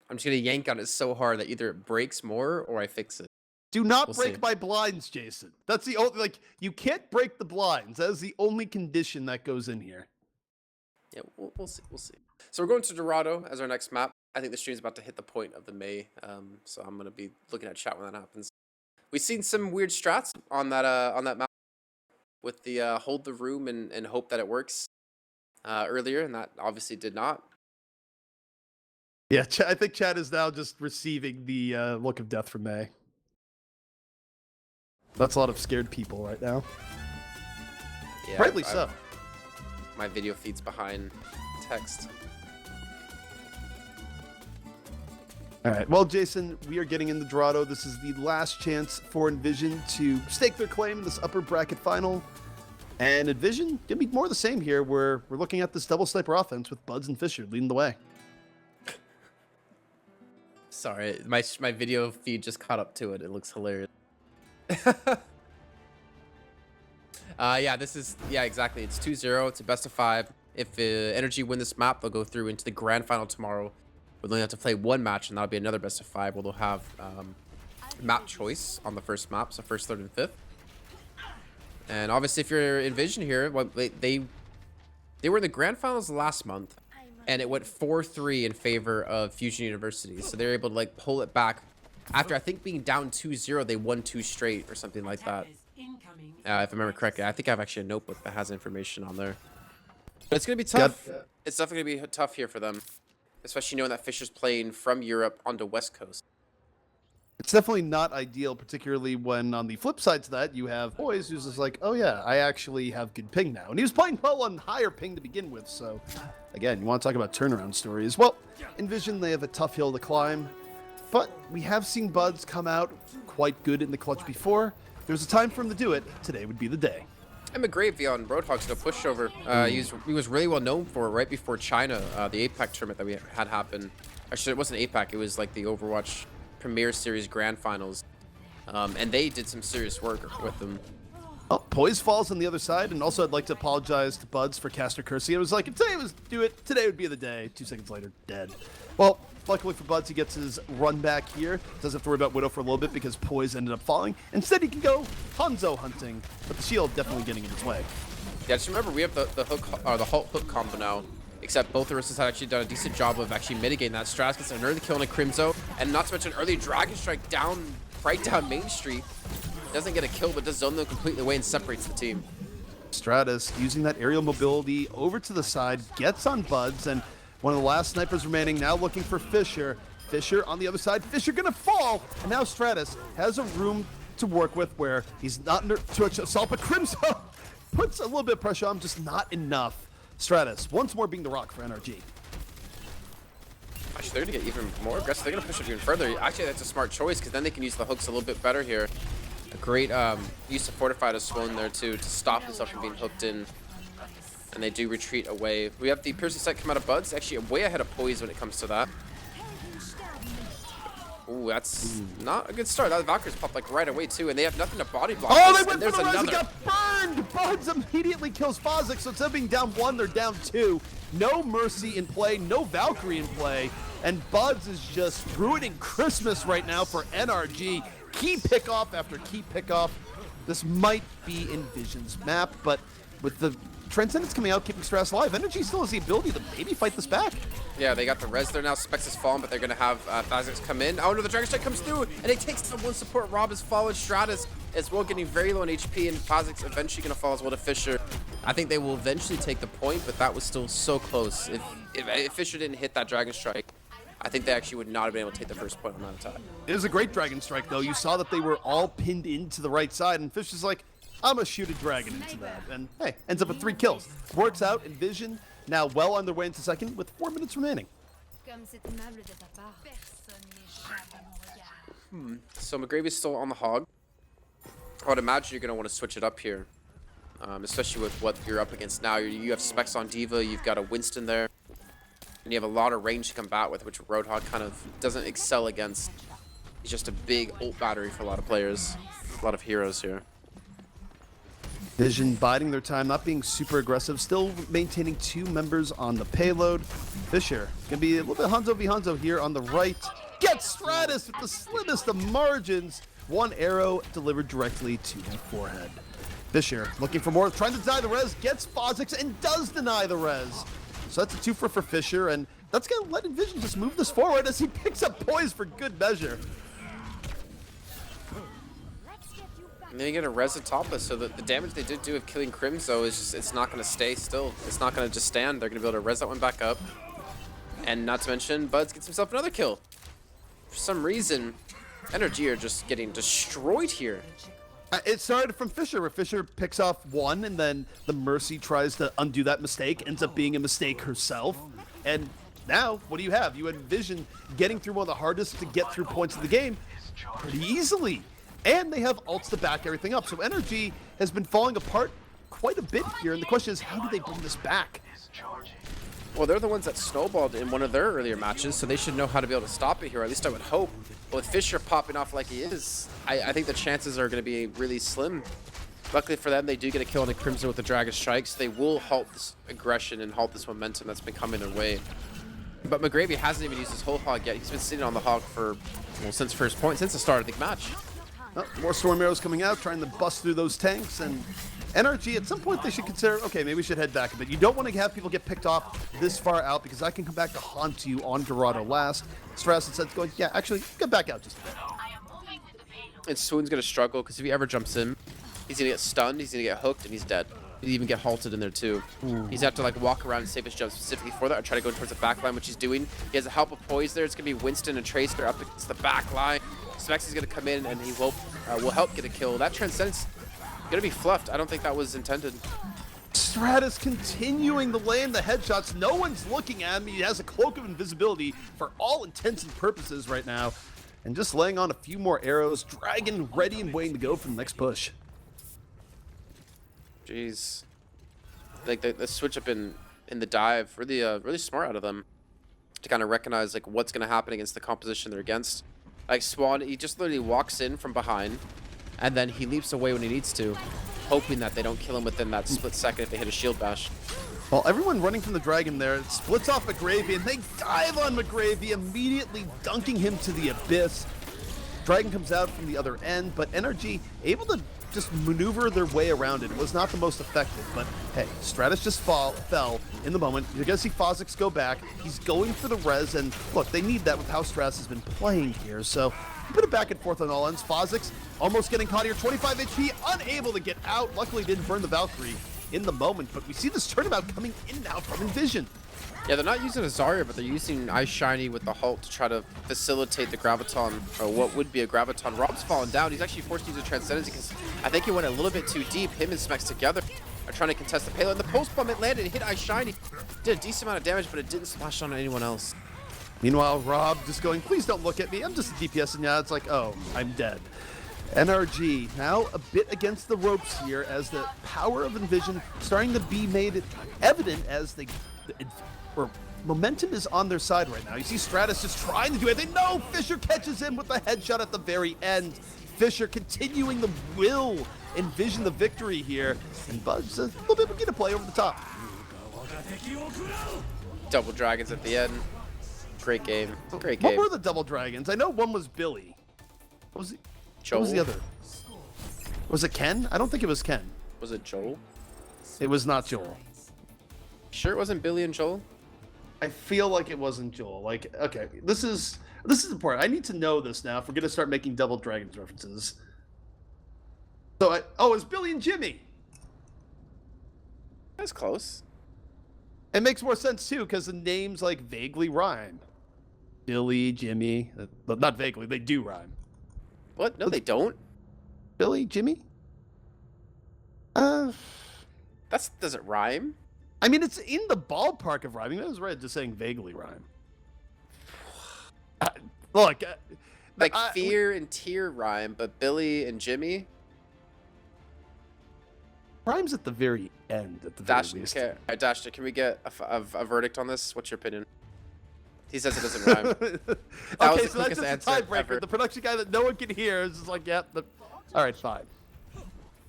I'm just gonna yank on it so hard that either it breaks more or I fix it. Do not We'll break see. my blinds, Jason. That's the only, like, you can't break the blinds. That is the only condition that goes in here. Yeah, we'll see. We'll see. So we're going to Dorado as our next map. I think the stream's about to hit the point of the May, so I'm gonna be looking at chat when that happens. We've seen some weird strats on that map with the hold the room and hope that it works earlier, and that obviously did not. Yeah, I think Chad is now just receiving the look of death from May. That's a lot of scared people right now. Yeah, Rightly so. My video feed's behind text. All right. Well, Jason, we are getting into Dorado. This is the last chance for EnVision to stake their claim in this upper bracket final. And EnVision, gonna be more of the same here. We're looking at this double sniper offense with Buds and Fisher leading the way. Sorry, my video feed just caught up to it. It looks hilarious. Yeah, exactly. It's 2-0. It's a best of 5. If NRG win this map, they'll go through into the grand final tomorrow. We'll only have to play one match, and that'll be another best of 5 where they'll have map choice on the first map, so first, third, and fifth. And obviously, if you're EnVision here, well, they were in the grand finals last month, and it went 4-3 in favor of Fusion University. So they're able to like pull it back. After I think being down 2-0, they won 2 straight or something like that. If I remember correctly, I think I have actually a notebook that has information on there. But it's gonna be tough. It's definitely gonna be tough here for them, especially knowing that Fisher's playing from Europe onto West Coast. It's definitely not ideal, particularly when on the flip side to that, you have Boys who's just like, oh yeah, I actually have good ping now. And he was playing well on higher ping to begin with, so again, you want to talk about turnaround stories. Well, EnVision, they have a tough hill to climb, but we have seen Buds come out quite good in the clutch before. If there's a time for him to do it, today would be the day. And McGravey on Roadhog's no pushover. He was really well known for right before China, the APAC tournament that we had happen. Actually, it wasn't APAC, it was like the Overwatch Premier Series Grand Finals. And they did some serious work with them. Oh, Poise falls on the other side, and also I'd like to apologize to Buds for caster cursing. It was like, if today was do it, today would be the day. 2 seconds later, dead. Well, luckily for Buds, he gets his run back here. Doesn't have to worry about Widow for a little bit because Poise ended up falling. Instead, he can go Hanzo hunting, but the shield definitely getting in his way. Yeah, just remember we have the hook or the halt hook combo now. Except both Aristas had actually done a decent job of actually mitigating that. Stratus gets an early kill on a Crimzo, and not to mention early Dragon Strike down right down Main Street. Doesn't get a kill, but does zone them completely away and separates the team. Stratus using that aerial mobility over to the side, gets on Buds, and one of the last snipers remaining now looking for Fisher. Fisher on the other side, Fisher gonna fall, and now Stratus has a room to work with where he's not under too much assault, but Crimzo puts a little bit of pressure on him, just not enough. Stratus once more being the rock for NRG. Actually, they're gonna get even more aggressive. They're gonna push it even further. Actually, that's a smart choice because then they can use the hooks a little bit better here. A great use of Fortified as Swoon there too to stop himself from being hooked in. And they do retreat away. We have the piercing sight come out of Buds, actually way ahead of Poise when it comes to that. Ooh, that's not a good start. That Valkyrie's popped like right away too, and they have nothing to body block. Oh, this, they went and for the there's res, it another. got burned! Buds immediately kills Fozzik, so instead of being down 1, they're down 2. No Mercy in play, no Valkyrie in play, and Buds is just ruining Christmas right now for NRG. Key pickoff after key pickoff. This might be EnVision's map, but with the Transcendence coming out, keeping Stratus alive, NRG still has the ability to maybe fight this back. Yeah, they got the res there now. Specs is fallen, but they're going to have Thazix come in. Oh no, the Dragon Strike comes through, and it takes the one support. Rob has followed Stratus as well, getting very low on HP, and Thazix eventually going to fall as well to Fisher. I think they will eventually take the point, but that was still so close. If Fisher didn't hit that Dragon Strike, I think they actually would not have been able to take the first point on that attack. It was a great Dragon Strike, though. You saw that they were all pinned into the right side, and Fisher's like, I'm gonna shoot a dragon into that. And hey, ends up with 3 kills. Works out. EnVision now well on their way into second with 4 minutes remaining. So McGravy's still on the hog. I would imagine you're going to want to switch it up here, especially with what you're up against now. You have Specs on Diva, you've got a Winston there, and you have a lot of range to combat with, which Roadhog kind of doesn't excel against. He's just a big ult battery for a lot of players, a lot of heroes here. Vision biding their time, not being super aggressive, still maintaining 2 members on the payload. Fisher gonna be a little bit Hanzo v Hanzo here on the right. Gets Stratus with the slimmest of margins. 1 arrow delivered directly to the forehead. Fisher looking for more, trying to deny the res, gets Fozzik and does deny the res. So that's a 2 for Fisher, and that's gonna let EnVision just move this forward as he picks up Poise for good measure. And then you get a res atop us, so the damage they did do of killing Crimzo is just, it's not going to stay still. It's not going to just stand. They're going to be able to res that one back up. And not to mention, Buds gets himself another kill. For some reason, NRG are just getting destroyed here. It started from Fisher, where Fisher picks off 1, and then the Mercy tries to undo that mistake, ends up being a mistake herself. And now, what do you have? You EnVision getting through one of the hardest to get through points of the game pretty easily. And they have ults to back everything up. So NRG has been falling apart quite a bit here. And the question is, how do they bring this back? Well, they're the ones that snowballed in one of their earlier matches, so they should know how to be able to stop it here. Or at least I would hope. But with Fisher popping off like he is, I think the chances are going to be really slim. Luckily for them, they do get a kill on the Crimson with the Dragon Strikes. They will halt this aggression and halt this momentum that's been coming their way. But McGravy hasn't even used his whole hog yet. He's been sitting on the hog for, well, since first point, since the start of the match. Oh, more storm arrows coming out, trying to bust through those tanks, and NRG, at some point they should consider, okay, maybe we should head back a bit. You don't want to have people get picked off this far out, because I can come back to haunt you on Dorado last. Stratus instead going, yeah, actually, get back out just a bit. And Swoon's going to struggle, because if he ever jumps in, he's going to get stunned, he's going to get hooked, and he's dead. He'd even get halted in there too. He's going to have to like walk around and save his jump specifically for that, or try to go towards the back line, which he's doing. He has the help of Poise there. It's going to be Winston and Tracer up against the back line. Specs is going to come in, and he will help get a kill. That Transcendence going to be fluffed. I don't think that was intended. Stratus continuing to land the headshots. No one's looking at him. He has a cloak of invisibility for all intents and purposes right now. And just laying on a few more arrows. Dragon ready and waiting to go for the next push. Jeez. Like the switch up in the dive, really smart out of them to kind of recognize like what's going to happen against the composition they're against. Like Swan, he just literally walks in from behind, and then he leaps away when he needs to. hoping that they don't kill him within that split second if they hit a shield bash. Well, everyone running from the dragon there, it splits off McGravy, and they dive on McGravy, immediately dunking him to the abyss. Dragon comes out from the other end, but NRG able to just maneuver their way around it. It was not the most effective, but hey, Stratus just fell in the moment. You're going to see Phosix go back. He's going for the res, and look, they need that with how Stratus has been playing here, so a bit of back and forth on all ends. Phosix almost getting caught here, 25 HP, unable to get out. Luckily didn't burn the Valkyrie in the moment, but we see this turnabout coming in now from EnVision. Yeah, they're not using a Zarya, but they're using Ice Shiny with the Halt to try to facilitate the Graviton, or what would be a Graviton. Rob's falling down. He's actually forced to use a Transcendence because I think he went a little bit too deep. Him and Smex together are trying to contest the payload. The post bomb, it landed, it hit Ice Shiny. Did a decent amount of damage, but it didn't splash on anyone else. Meanwhile, Rob just going, please don't look at me. I'm just a DPS, and yeah, it's like, oh, I'm dead. NRG now a bit against the ropes here as the power of EnVision starting to be made evident as momentum is on their side right now. You see Stratus just trying to do it. No, Fisher catches him with the headshot at the very end. Fisher continuing the will EnVision the victory here. And Bud's a little bit of a play over the top. Double dragons at the end. Great game. Great game. What were the double dragons? I know one was Billy. What was, Joel? What was the other? Was it Ken? I don't think it was Ken. Was it Joel? It was not Joel. Sure it wasn't Billy and Joel? I feel like it wasn't Joel. Like, okay, this is important. I need to know this now if we're gonna start making double dragons references. So it's Billy and Jimmy. That's close. It makes more sense too because the names like vaguely rhyme. Billy, Jimmy, but not vaguely. They do rhyme. What? No, they don't. Billy, Jimmy. Does it rhyme? I mean, it's in the ballpark of rhyming. I was right, just saying vaguely rhyme. Look, like fear and tear rhyme, but Billy and Jimmy rhymes at the very end. At the very least. Okay, Dasher, can we get a verdict on this? What's your opinion? He says it doesn't rhyme. Okay, so that's just a tiebreaker. The production guy that no one can hear is just like, yep. Yeah, all right, fine.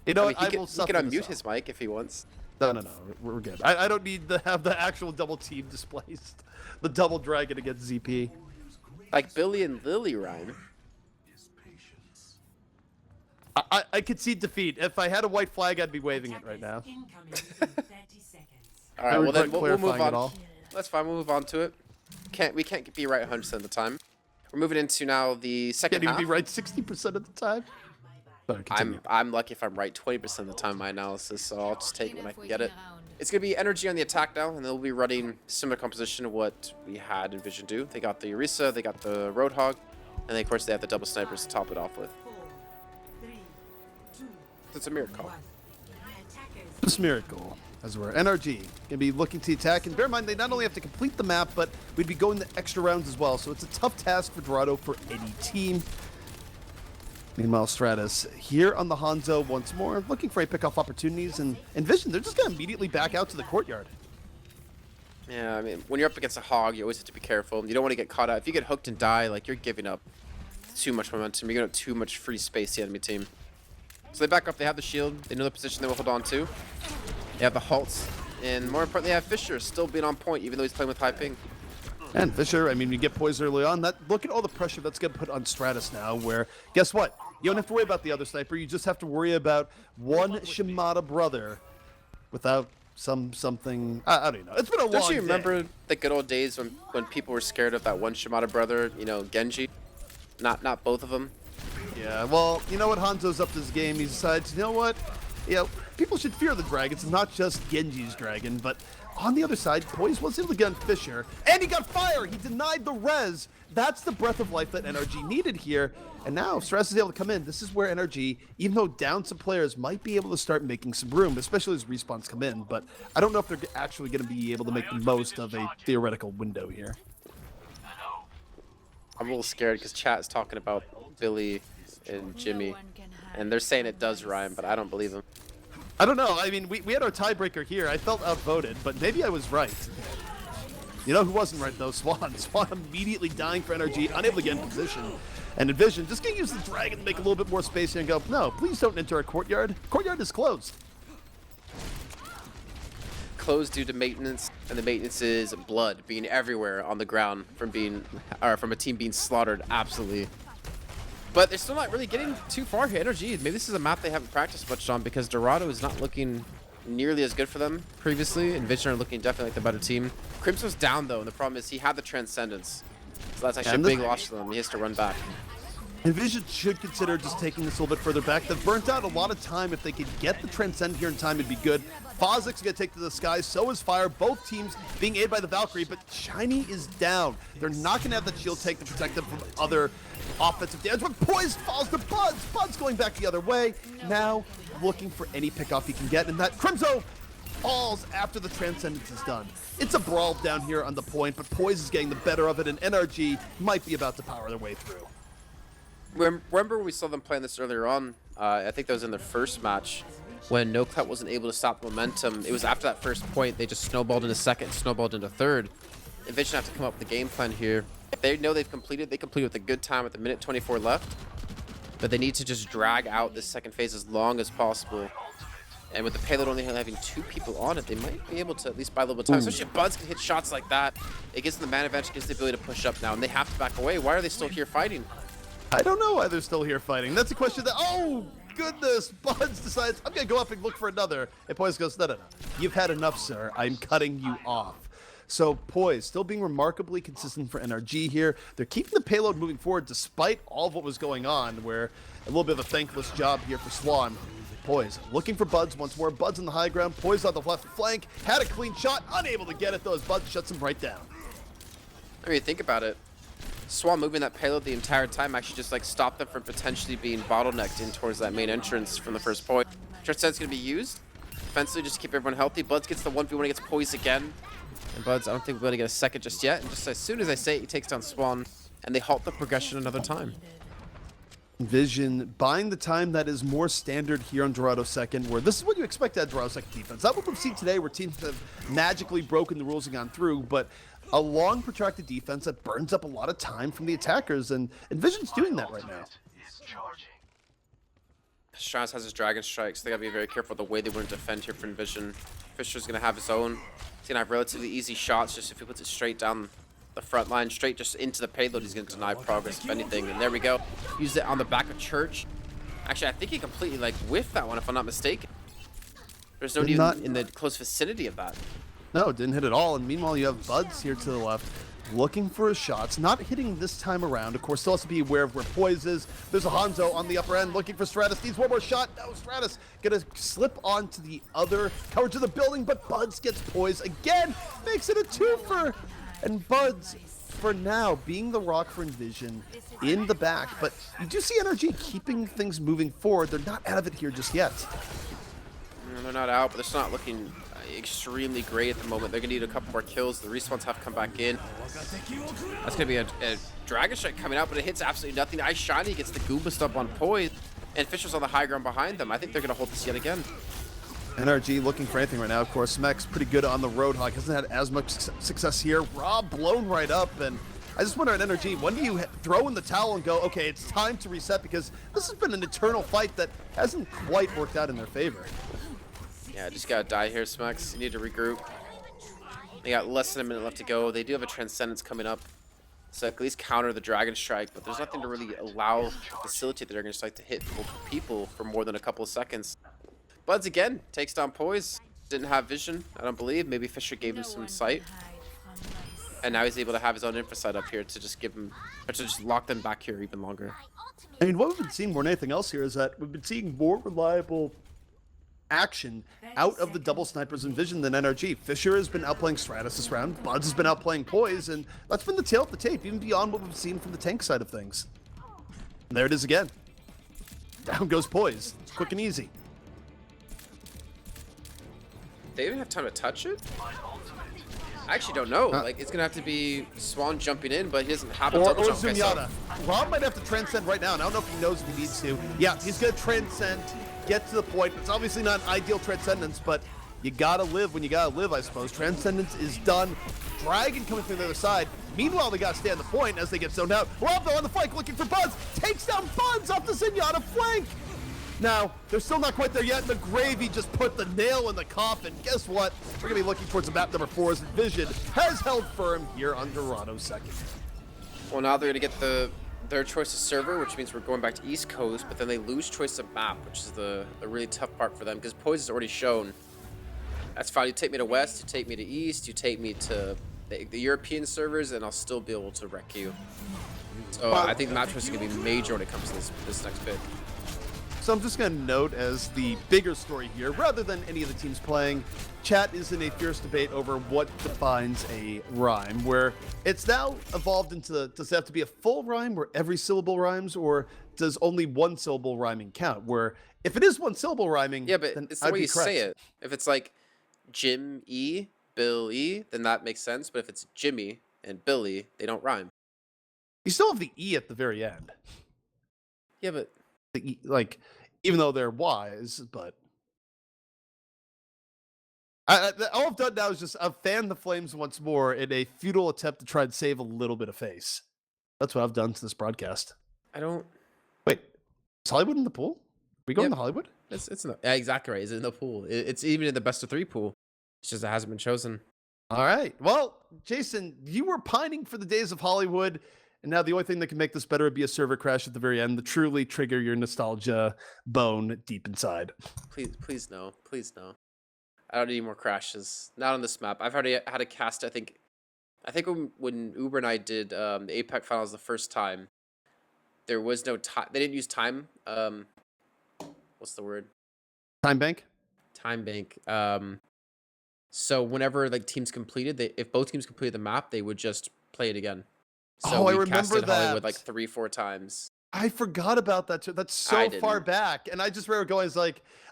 You know, I mean, he can unmute his mic if he wants. No, we're good. I don't need to have the actual double team displaced. The double dragon against ZP. Like Billy and Lily rhyme. I concede defeat. If I had a white flag, I'd be waving it right now. All right, well then we'll move on. That's fine. We'll move on to it. We can't be right 100% of the time. We're moving into now the second half. Can't even be right 60% of the time. Sorry, I'm lucky if I'm right 20% of the time in my analysis, so I'll just take it when I can get it. It's going to be NRG on the attack now, and they'll be running similar composition to what we had EnVision do. They got the Orisa, they got the Roadhog, and then of course they have the double snipers to top it off with. It's a miracle. It's a miracle. As we're NRG gonna be looking to attack, and bear in mind they not only have to complete the map, but we'd be going the extra rounds as well. So it's a tough task for Dorado for any team. Meanwhile, Stratus here on the Hanzo once more, looking for a pick-off opportunities, and EnVision, they're just gonna immediately back out to the courtyard. Yeah, I mean, when you're up against a hog, you always have to be careful. You don't want to get caught out. If you get hooked and die, like, you're giving up too much momentum. You're giving up too much free space to the enemy team. So they back up, they have the shield, they know the position they will hold on to. They have the halts, and more importantly, they have Fisher still being on point, even though he's playing with high ping. And Fisher, I mean, you get poised early on. Look at all the pressure that's getting put on Stratus now, where, guess what? You don't have to worry about the other sniper. You just have to worry about one Shimada brother without something. I don't know. It's been a long day. Don't you remember the good old days when people were scared of that one Shimada brother, you know, Genji? Not both of them. Yeah, well, you know what? Hanzo's up to this game. He decides, you know what? You know, people should fear the dragons. It's not just Genji's dragon, but on the other side, Poise was able to get on Fisher, and he got fire. He denied the res. That's the breath of life that NRG needed here. And now, if Stress is able to come in, this is where NRG, even though down some players, might be able to start making some room, especially as respawns come in. But I don't know if they're actually going to be able to make the most of a theoretical window here. I'm a little scared because chat is talking about Billy and Jimmy, and they're saying it does rhyme, but I don't believe them. I don't know. I mean, we had our tiebreaker here. I felt outvoted, but maybe I was right. You know who wasn't right, though? Swan. Swan immediately dying for NRG, unable to get in position. And EnVision just going to use the dragon to make a little bit more space here and go, no, please don't enter our courtyard. Courtyard is closed. Closed due to maintenance, and the maintenance is blood being everywhere on the ground from a team being slaughtered. Absolutely. But they're still not really getting too far here. NRG, maybe this is a map they haven't practiced much on because Dorado is not looking nearly as good for them previously. EnVision are looking definitely like the better team. Crimso's down though, and the problem is he had the Transcendence. So that's actually a big loss for them. He has to run back. EnVision should consider just taking this a little bit further back. They've burnt out a lot of time. If they could get the Transcend here in time, it'd be good. Fozik's going to take to the sky, so is Fire. Both teams being aided by the Valkyrie, but Shiny is down. They're not going to have the shield take to protect them from other offensive damage, but Poise falls to Buds. Buds going back the other way. Now looking for any pickoff he can get, and that Crimso falls after the Transcendence is done. It's a brawl down here on the point, but Poise is getting the better of it, and NRG might be about to power their way through. Remember we saw them playing this earlier on. I think that was in their first match when NoClout wasn't able to stop the momentum. It was after that first point, they just snowballed into second, snowballed into third. EnVision have to come up with a game plan here. They know they've completed. They completed with a good time with a minute 24 left. But they need to just drag out this second phase as long as possible. And with the payload only having 2 people on it, they might be able to at least buy a little bit of time. Especially if Buds can hit shots like that. It gives them the mana advantage, gives the ability to push up now. And they have to back away. Why are they still here fighting? I don't know why they're still here fighting. That's a question that, oh, goodness, Buds decides, I'm going to go up and look for another. And Poise goes, no. You've had enough, sir. I'm cutting you off. So Poise still being remarkably consistent for NRG here. They're keeping the payload moving forward despite all of what was going on, where a little bit of a thankless job here for Swan. Poise looking for Buds once more. Buds on the high ground. Poise on the left flank. Had a clean shot. Unable to get it, though, as Buds shuts him right down. I mean, think about it. Swan moving that payload the entire time actually just like stopped them from potentially being bottlenecked in towards that main entrance from the first point. Transcend's going to be used defensively just to keep everyone healthy. Buds gets the 1v1 against Poise again. And Buds, I don't think we're going to get a second just yet. And just as soon as I say it, he takes down Swan, and they halt the progression another time. EnVision buying the time that is more standard here on Dorado second, where this is what you expect at Dorado second defense. Not what we've seen today, where teams have magically broken the rules and gone through, but a long, protracted defense that burns up a lot of time from the attackers, and EnVision's doing that right now. Stratus has his Dragon Strike, so they gotta be very careful the way they want to defend here for EnVision. Fisher's gonna have his own. He's gonna have relatively easy shots, just if he puts it straight down the front line, straight just into the payload, he's gonna deny progress, if anything. And there we go. Used it on the back of Church. Actually, I think he completely like whiffed that one, if I'm not mistaken. There's no even in the close vicinity of that. No, it didn't hit at all. And meanwhile, you have Buds here to the left, looking for his shots, not hitting this time around. Of course, still has to be aware of where Poise is. There's a Hanzo on the upper end looking for Stratus. Needs one more shot. No, Stratus gonna slip onto the other coverage of the building, but Buds gets Poise again. Makes it a twofer. And Buds, for now, being the rock for EnVision in the back. But you do see NRG keeping things moving forward. They're not out of it here just yet. They're not out, but they're not looking extremely great at the moment. They're gonna need a couple more kills. The respawns have come back in. That's gonna be a Dragon Strike coming out, but it hits absolutely nothing. Ice Shiny gets the Goomba Stomp on Poise, and Fisher's on the high ground behind them. I think they're gonna hold this yet again. NRG looking for anything right now. Of course, Smek's pretty good on the Roadhog. Hasn't had as much success here. Rob blown right up, and I just wonder at NRG, when do you throw in the towel and go, okay, it's time to reset, because this has been an eternal fight that hasn't quite worked out in their favor. Yeah, just gotta die here, Smeks. You need to regroup. They got less than a minute left to go. They do have a Transcendence coming up, so at least counter the Dragon Strike, but there's nothing to really allow, facilitate the Dragon Strike to hit multiple people for more than a couple of seconds. Buds again takes down Poise. Didn't have vision, I don't believe. Maybe Fisher gave him some sight. And now he's able to have his own infra site up here to just give him, or to just lock them back here even longer. I mean, what we've been seeing more than anything else here is that we've been seeing more reliable action out of the double snipers EnVision than NRG. Fisher has been outplaying Stratus this round. Buds has been outplaying Poise, and that's been the tail of the tape, even beyond what we've seen from the tank side of things. And there it is again. Down goes Poise. Quick and easy. They didn't have time to touch it? I actually don't know. Like, it's gonna have to be Swan jumping in, but he doesn't have a double jump. Zunyata. Rob might have to transcend right now, and I don't know if he knows if he needs to. Yeah, he's gonna transcend, get to the point. It's obviously not an ideal transcendence, but you gotta live when you gotta live, I suppose. Transcendence is done. Dragon coming through the other side. Meanwhile, they gotta stay on the point as they get zoned out. Robbo on the flank looking for Buds. Takes down Buds off the Zenyatta flank. Now, they're still not quite there yet. The Gravy just put the nail in the coffin. Guess what? We're gonna be looking towards the map number 4 as EnVision has held firm here on Dorado second. Well, now they're gonna get their choice of server, which means we're going back to East Coast, but then they lose choice of map, which is the really tough part for them, because Poise has already shown. That's fine, you take me to West, you take me to East, you take me to the European servers, and I'll still be able to wreck you. So I think the map choice is gonna be major when it comes to this next pick. So I'm just going to note as the bigger story here, rather than any of the teams playing, chat is in a fierce debate over what defines a rhyme, where it's now evolved into, does it have to be a full rhyme where every syllable rhymes, or does only one syllable rhyming count? Where if it is one syllable rhyming, yeah, but then it's the way you say it. If it's like Jim E, Bill E, then that makes sense. But if it's Jimmy and Billy, they don't rhyme. You still have the E at the very end. Yeah, but the E, like, even though they're Y's, but all I've done now is just I've fanned the flames once more in a futile attempt to try and save a little bit of face. That's what I've done to this broadcast. I don't. Wait, is Hollywood in the pool? Are we going to Hollywood? It's not, yeah, exactly right. It's in the pool. It's even in the best of 3 pool. It's just it hasn't been chosen. All right. Well, Jason, you were pining for the days of Hollywood, and now the only thing that can make this better would be a server crash at the very end to truly trigger your nostalgia bone deep inside. Please no. Please no. I don't need more crashes. Not on this map. I've already had a cast. I think when Uber and I did the APAC finals the first time, there was no time. They didn't use time. What's the word? Time bank. Time bank. So whenever like teams completed, if both teams completed the map, they would just play it again. So I we remember casted that. Hollywood like 3-4 times. I forgot about that too. That's so far back. And I just remember going,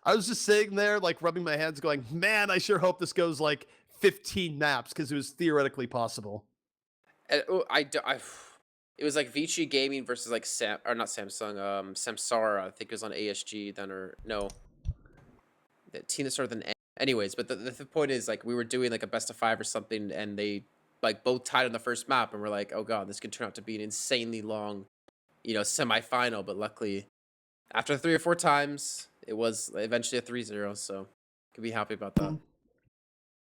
I was just sitting there, like rubbing my hands going, man, I sure hope this goes like 15 maps because it was theoretically possible. And, it was like Vici Gaming versus like not Samsung, Samsara. I think it was on ASG then, or no. The team that started with an N. Anyways, but the point is like we were doing like a best of 5 or something, and they like both tied on the first map, and we're like, oh god, this could turn out to be an insanely long, semifinal. But luckily, after 3 or 4 times, it was eventually a 3-0. So, could be happy about that.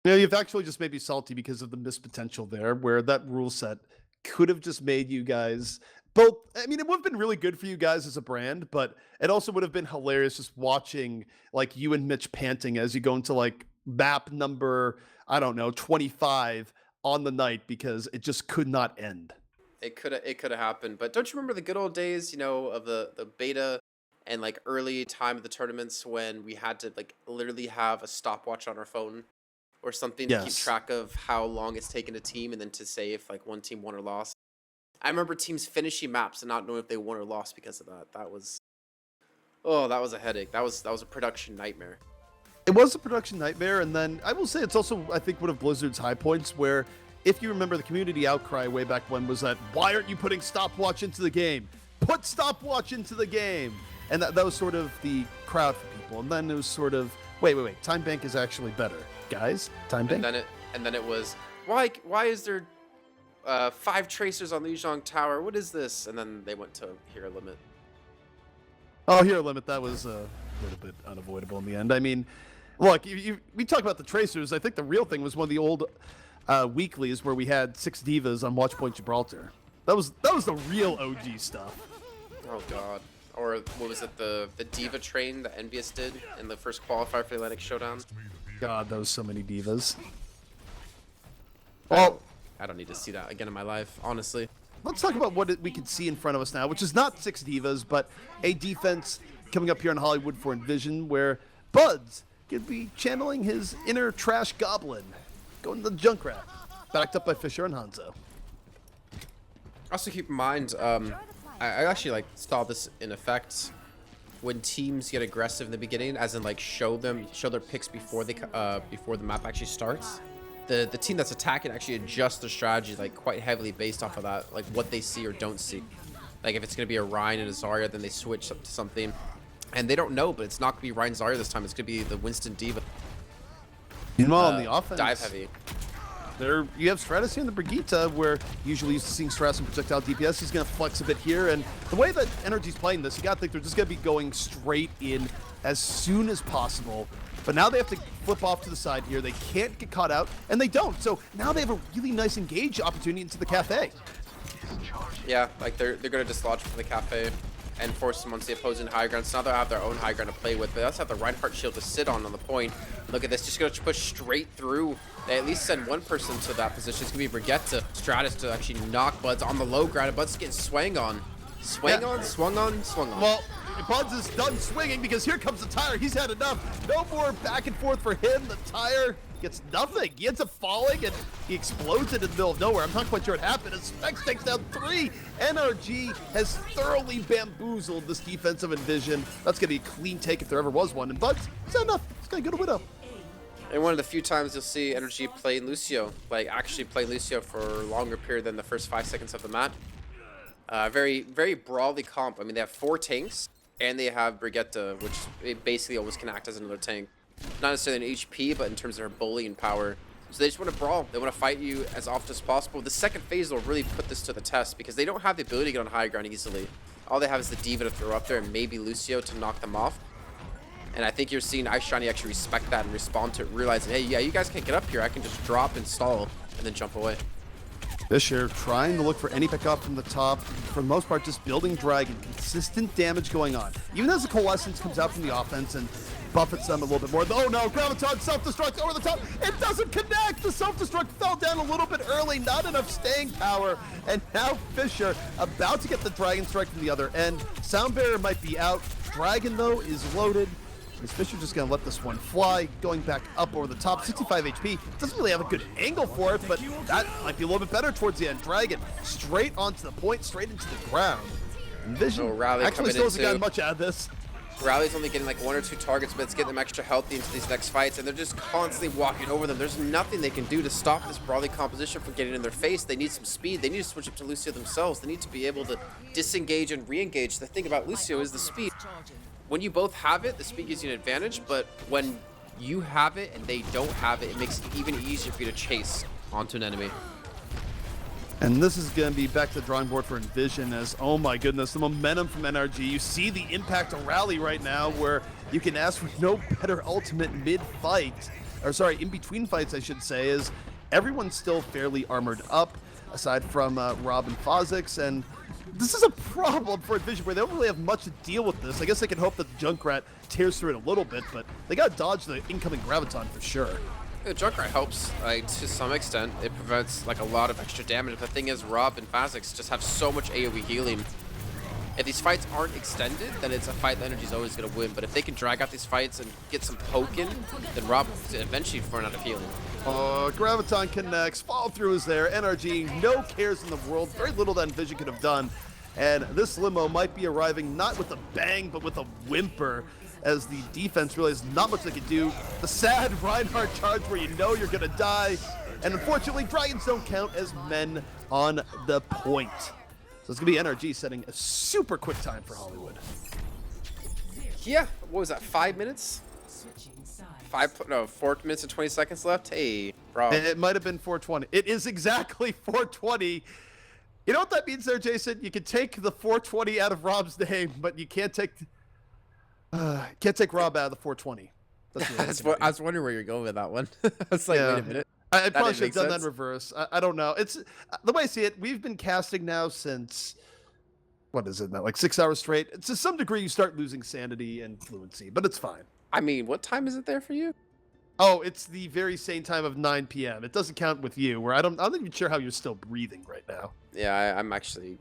Yeah, you've actually just made me salty because of the missed potential there, where that rule set could have just made you guys both. I mean, it would have been really good for you guys as a brand, but it also would have been hilarious just watching like you and Mitch panting as you go into like map number, I don't know, 25 on the night because it just could not end. It could have happened, but don't you remember the good old days, of the beta and like early time of the tournaments when we had to like literally have a stopwatch on our phone or something to keep track of how long it's taken a team and then to say if like one team won or lost. I remember teams finishing maps and not knowing if they won or lost because of that. That was a headache. That was a production nightmare. It was a production nightmare, and then I will say it's also, I think, one of Blizzard's high points where, if you remember, the community outcry way back when was that, why aren't you putting stopwatch into the game? Put stopwatch into the game! And that was sort of the crowd for people. And then it was sort of, wait, time bank is actually better. Guys, time bank? And then it was, why is there 5 tracers on Lijiang Tower? What is this? And then they went to Hero Limit. Oh, Hero Limit, that was a little bit unavoidable in the end. I mean, look, we talk about the tracers. I think the real thing was one of the old weeklies where we had 6 divas on Watchpoint Gibraltar. That was the real OG stuff. Oh god. Or what was it, the diva train that Envious did in the first qualifier for the Atlantic Showdown? God, those so many divas. Well, I don't need to see that again in my life, honestly. Let's talk about what we can see in front of us now, which is not 6 divas, but a defense coming up here in Hollywood for EnVision, where Buds could be channeling his inner trash goblin, going to the Junkrat, backed up by Fisher and Hanzo. Also keep in mind, I actually saw this in effect when teams get aggressive in the beginning, as in like show their picks before the map actually starts. The team that's attacking actually adjusts their strategy like quite heavily based off of that, like what they see or don't see. Like if it's gonna be a Ryan and a Zarya, then they switch up to something, and they don't know, but it's not gonna be Ryan Zarya this time. It's gonna be the Winston Diva. Meanwhile, on the offense, dive heavy. you have Stratus here in the Brigitte, where usually used to seeing Stratus and projectile DPS. He's going to flex a bit here, and the way that NRG's playing this, you got to think they're just going to be going straight in as soon as possible. But now they have to flip off to the side here. They can't get caught out, and they don't. So now they have a really nice engage opportunity into the cafe. Yeah, like they're going to dislodge from the cafe and force them onto the opposing high ground. So now they'll have their own high ground to play with, but they also have the Reinhardt shield to sit on the point. Look at this, just going to push straight through. They at least send one person to that position. It's going to be Brigitte, Stratus to actually knock Buds on the low ground, and Buds getting swung on. Swung on, swung on, swung on. Well, Buds is done swinging because here comes the Tire. He's had enough. No more back and forth for him. The Tire gets nothing. He ends up falling and he explodes it in the middle of nowhere. I'm not quite sure what happened. As Specs takes down 3. NRG has thoroughly bamboozled this defensive EnVision. That's going to be a clean take if there ever was one. And Buds, he's had enough. He's going to go to Widow. And one of the few times you'll see NRG play Lucio, like actually play Lucio for a longer period than the first 5 seconds of the match. Very, very broadly comp. I mean, they have 4 tanks, and they have Brigitte, which it basically always can act as another tank. Not necessarily in HP, but in terms of her bullying power. So they just want to brawl. They want to fight you as often as possible. The second phase will really put this to the test because they don't have the ability to get on high ground easily. All they have is the D.Va to throw up there and maybe Lucio to knock them off. And I think you're seeing Ice Shiny actually respect that and respond to it, realizing, hey, yeah, you guys can't get up here. I can just drop and stall and then jump away. Fisher trying to look for any pickup from the top. For the most part, just building Dragon. Consistent damage going on. Even as the Coalescence comes out from the offense and buffets them a little bit more. Oh no, Graviton self-destruct over the top. It doesn't connect. The self-destruct fell down a little bit early. Not enough staying power. And now Fisher about to get the Dragon Strike from the other end. Sound Barrier might be out. Dragon, though, is loaded. Is Fisher just going to let this one fly? Going back up over the top. 65 HP. Doesn't really have a good angle for it, but that might be a little bit better towards the end. Dragon straight onto the point, straight into the ground. EnVision actually still hasn't gotten much out of this. Rally's only getting like 1 or 2 targets, but it's getting them extra healthy into these next fights, and they're just constantly walking over them. There's nothing they can do to stop this Brawly composition from getting in their face. They need some speed. They need to switch up to Lucio themselves. They need to be able to disengage and re-engage. The thing about Lucio is the speed. When you both have it, the speed gives you an advantage, but when you have it and they don't have it, it makes it even easier for you to chase onto an enemy. And this is going to be back to the drawing board for EnVision as, oh my goodness, the momentum from NRG. You see the impact of Rally right now where you can ask for no better ultimate mid-fight, or sorry, in between fights, I should say, is everyone's still fairly armored up, aside from Rob and Fozix, and this is a problem for EnVision where they don't really have much to deal with this. I guess they can hope that the Junkrat tears through it a little bit, but they got to dodge the incoming Graviton for sure. The Junkrat helps, like, to some extent. It prevents like a lot of extra damage. The thing is, Rob and Fazix just have so much AoE healing. If these fights aren't extended, then it's a fight that NRG's always going to win. But if they can drag out these fights and get some poke in, then Rob will eventually run out of healing. Graviton connects, follow through is there. NRG, no cares in the world, very little that EnVision could have done. And this limo might be arriving not with a bang, but with a whimper, as the defense realizes not much they can do. The sad Reinhardt charge where you know you're gonna die. And unfortunately, Dragons don't count as men on the point. So it's gonna be NRG setting a super quick time for Hollywood. Yeah, what was that, 5 minutes? 4 minutes and 20 seconds left? Hey, bro. It might have been 420. It is exactly 420. You know what that means there, Jason? You can take the 420 out of Rob's name, but you can't take Rob out of the 420. I was wondering where you're going with that one. I was like, wait a minute. I probably should have done that in reverse. I don't know. It's the way I see it. We've been casting now since, what is it now? Like 6 hours straight. To some degree, you start losing sanity and fluency, but it's fine. I mean, what time is it there for you? Oh, it's the very same time of 9 p.m. It doesn't count with you, where I'm not even sure how you're still breathing right now. Yeah, I'm actually.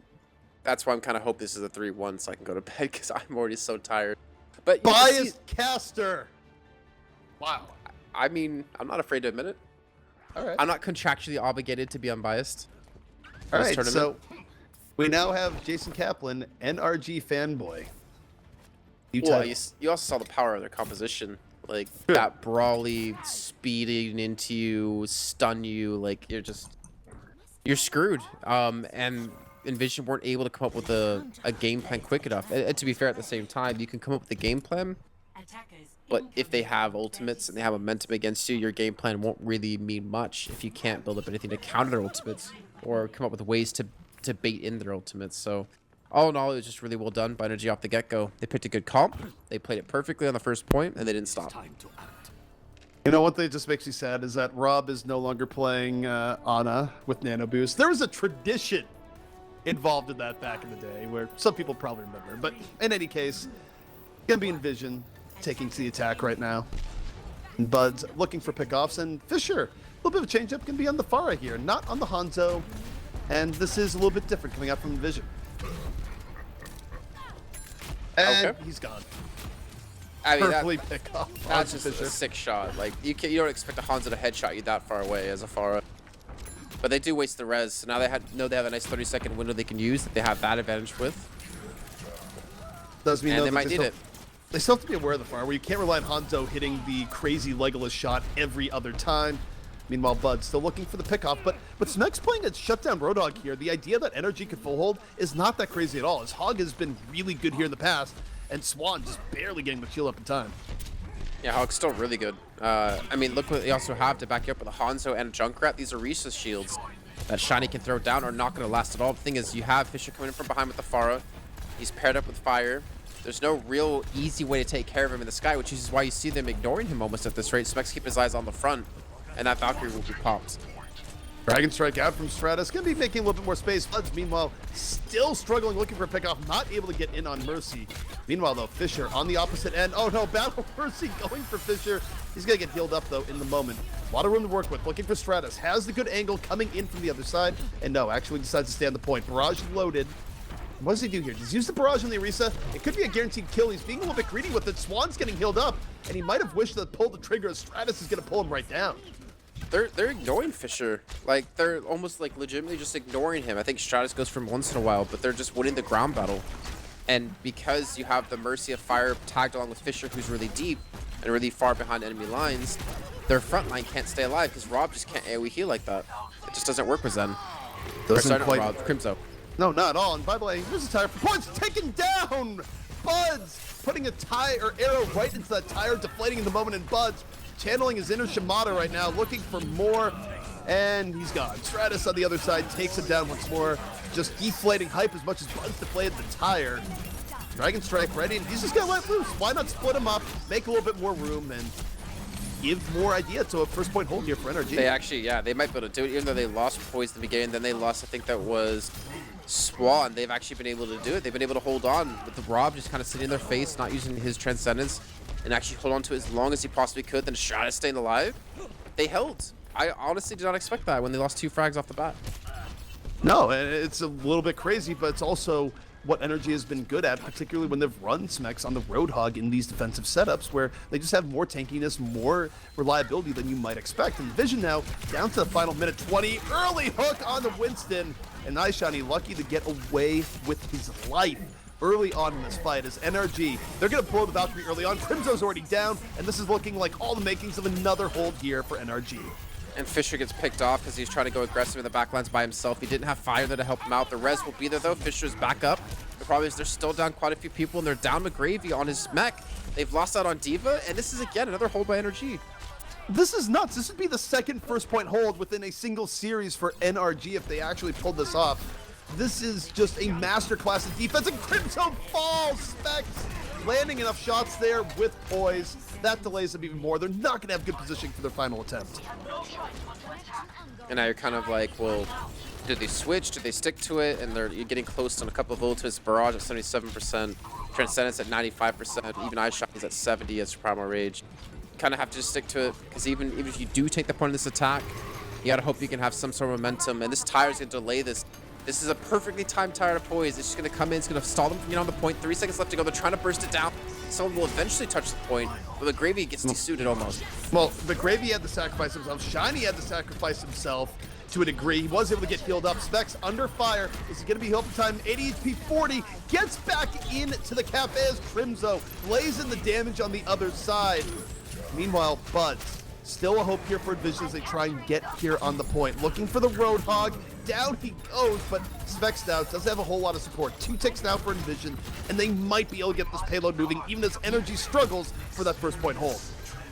That's why I'm kind of hope this is a 3-1 so I can go to bed because I'm already so tired. But biased caster. Wow. I mean, I'm not afraid to admit it. All right. I'm not contractually obligated to be unbiased. All right. So we now have Jason Kaplan, NRG fanboy. Well, you also saw the power of their composition. Like that brawly speeding into you, stun you, like you're screwed. And EnVision weren't able to come up with a game plan quick enough. And to be fair, at the same time, you can come up with a game plan, But if they have ultimates and they have momentum against you, your game plan won't really mean much if you can't build up anything to counter their ultimates or come up with ways to bait in their ultimates. So all in all, it was just really well done by NRG off the get-go. They picked a good comp, they played it perfectly on the first point, and they didn't stop. You know, one thing that just makes me sad is that Rob is no longer playing Ana with Nano Boost. There was a tradition involved in that back in the day where some people probably remember. But in any case, gonna be EnVision taking to the attack right now. And Bud's looking for pickoffs, and Fisher, a little bit of a change-up, can be on the Pharah here, not on the Hanzo. And this is a little bit different coming out from EnVision. And Okay. he's gone. I mean, Perfectly pick off. that's just a sick shot. Like, you don't expect a Hanzo to headshot you that far away as a Pharah. But they do waste the res, so now they know they have a nice 30-second window they can use that they have that advantage with. Does mean And though they that might need it. They still have to be aware of the Pharah, where you can't rely on Hanzo hitting the crazy Legolas shot every other time. Meanwhile, Bud's still looking for the pickoff, but Smeg's playing a shutdown Roadhog here. The idea that NRG could full hold is not that crazy at all, as Hog has been really good here in the past, and Swan just barely getting the shield up in time. Yeah, Hog's still really good. I mean, look what they also have to back you up with a Hanzo and a Junkrat. These are Risa's shields that Shiny can throw down are not going to last at all. The thing is, you have Fisher coming in from behind with the Pharah. He's paired up with Fire. There's no real easy way to take care of him in the sky, which is why you see them ignoring him almost at this rate. Specs keep his eyes on the front, and that Valkyrie will be popped. Dragon Strike out from Stratus, gonna be making a little bit more space. Bloods, meanwhile, still struggling, looking for a pickoff, not able to get in on Mercy. Meanwhile, though, Fisher on the opposite end. Oh no, Battle Mercy going for Fisher. He's gonna get healed up, though, in the moment. A lot of room to work with, looking for Stratus. Has the good angle coming in from the other side, and no, actually decides to stay on the point. Barrage loaded. What does he do here? Does he use the barrage on the Orisa? It could be a guaranteed kill. He's being a little bit greedy with it. Swan's getting healed up, and he might have wished to pull the trigger as Stratus is gonna pull him right down. They're ignoring Fisher. Like, they're almost like legitimately just ignoring him. I think Stratus goes from once in a while, but they're just winning the ground battle. And because you have the Mercy of Fire tagged along with Fisher, who's really deep and really far behind enemy lines, their front line can't stay alive because Rob just can't AoE heal like that. It just doesn't work with Zen. Doesn't quite. Rob, Crimzo. No, not at all. And by the way, here's a tire for points taken down. Buds putting a tire arrow right into that tire, deflating in the moment, and Buds channeling his inner Shimada right now, looking for more, and he's gone. Stratus on the other side takes him down once more, just deflating hype as much as Buds deflated the tire. Dragon Strike ready, and he's just gonna let loose. Why not split him up, make a little bit more room, and give more idea to a first point hold here for NRG. They actually, yeah, they might be able to do it, even though they lost Poise in the beginning, then they lost, I think that was Swan. They've actually been able to do it. They've been able to hold on with the Rob just kind of sitting in their face, not using his Transcendence, and actually hold on to it as long as he possibly could, then Stratus staying alive. They held. I honestly did not expect that when they lost 2 frags off the bat. No, it's a little bit crazy, but it's also what NRG has been good at, particularly when they've run Smex on the Roadhog in these defensive setups, where they just have more tankiness, more reliability than you might expect. And EnVision now down to the final minute 20. Early hook on the Winston, and Nice Shiny lucky to get away with his life early on in this fight as NRG, they're going to blow the Valkyrie early on. Crimzo's already down, and this is looking like all the makings of another hold here for NRG. And Fisher gets picked off because he's trying to go aggressive in the backlines by himself. He didn't have Fire there to help him out. The res will be there, though. Fisher's back up. The problem is they're still down quite a few people, and they're down McGravy on his mech. They've lost out on Diva, and this is, again, another hold by NRG. This is nuts. This would be the second first point hold within a single series for NRG if they actually pulled this off. This is just a masterclass of defense, and Crimson falls. Specs landing enough shots there with poise. That delays them even more. They're not going to have good positioning for their final attempt. And now you're kind of like, well, did they switch? Did they stick to it? And you're getting close on a couple of ultimates. Barrage at 77%, Transcendence at 95%, even Ice Shot is at 70 as Primal Rage. You kind of have to just stick to it, because even if you do take the point of this attack, you got to hope you can have some sort of momentum. And this tire is going to delay this. This is a perfectly timed tire to Poise. It's just going to come in. It's going to stall them from getting on the point. 3 seconds left to go. They're trying to burst it down. Someone will eventually touch the point, but the Gravy gets desuited almost. Well, the Gravy had to sacrifice himself. Shiny had to sacrifice himself to a degree. He was able to get healed up. Specs under fire. This is going to be healed time. 80 HP 40. Gets back into the cafe as Crimzo lays in the damage on the other side. Meanwhile, Buds Still a hope here for EnVision as they try and get here on the point. Looking for the Roadhog. Down he goes, but Specs now doesn't have a whole lot of support. 2 ticks now for EnVision, and they might be able to get this payload moving even as NRG struggles for that first point hold.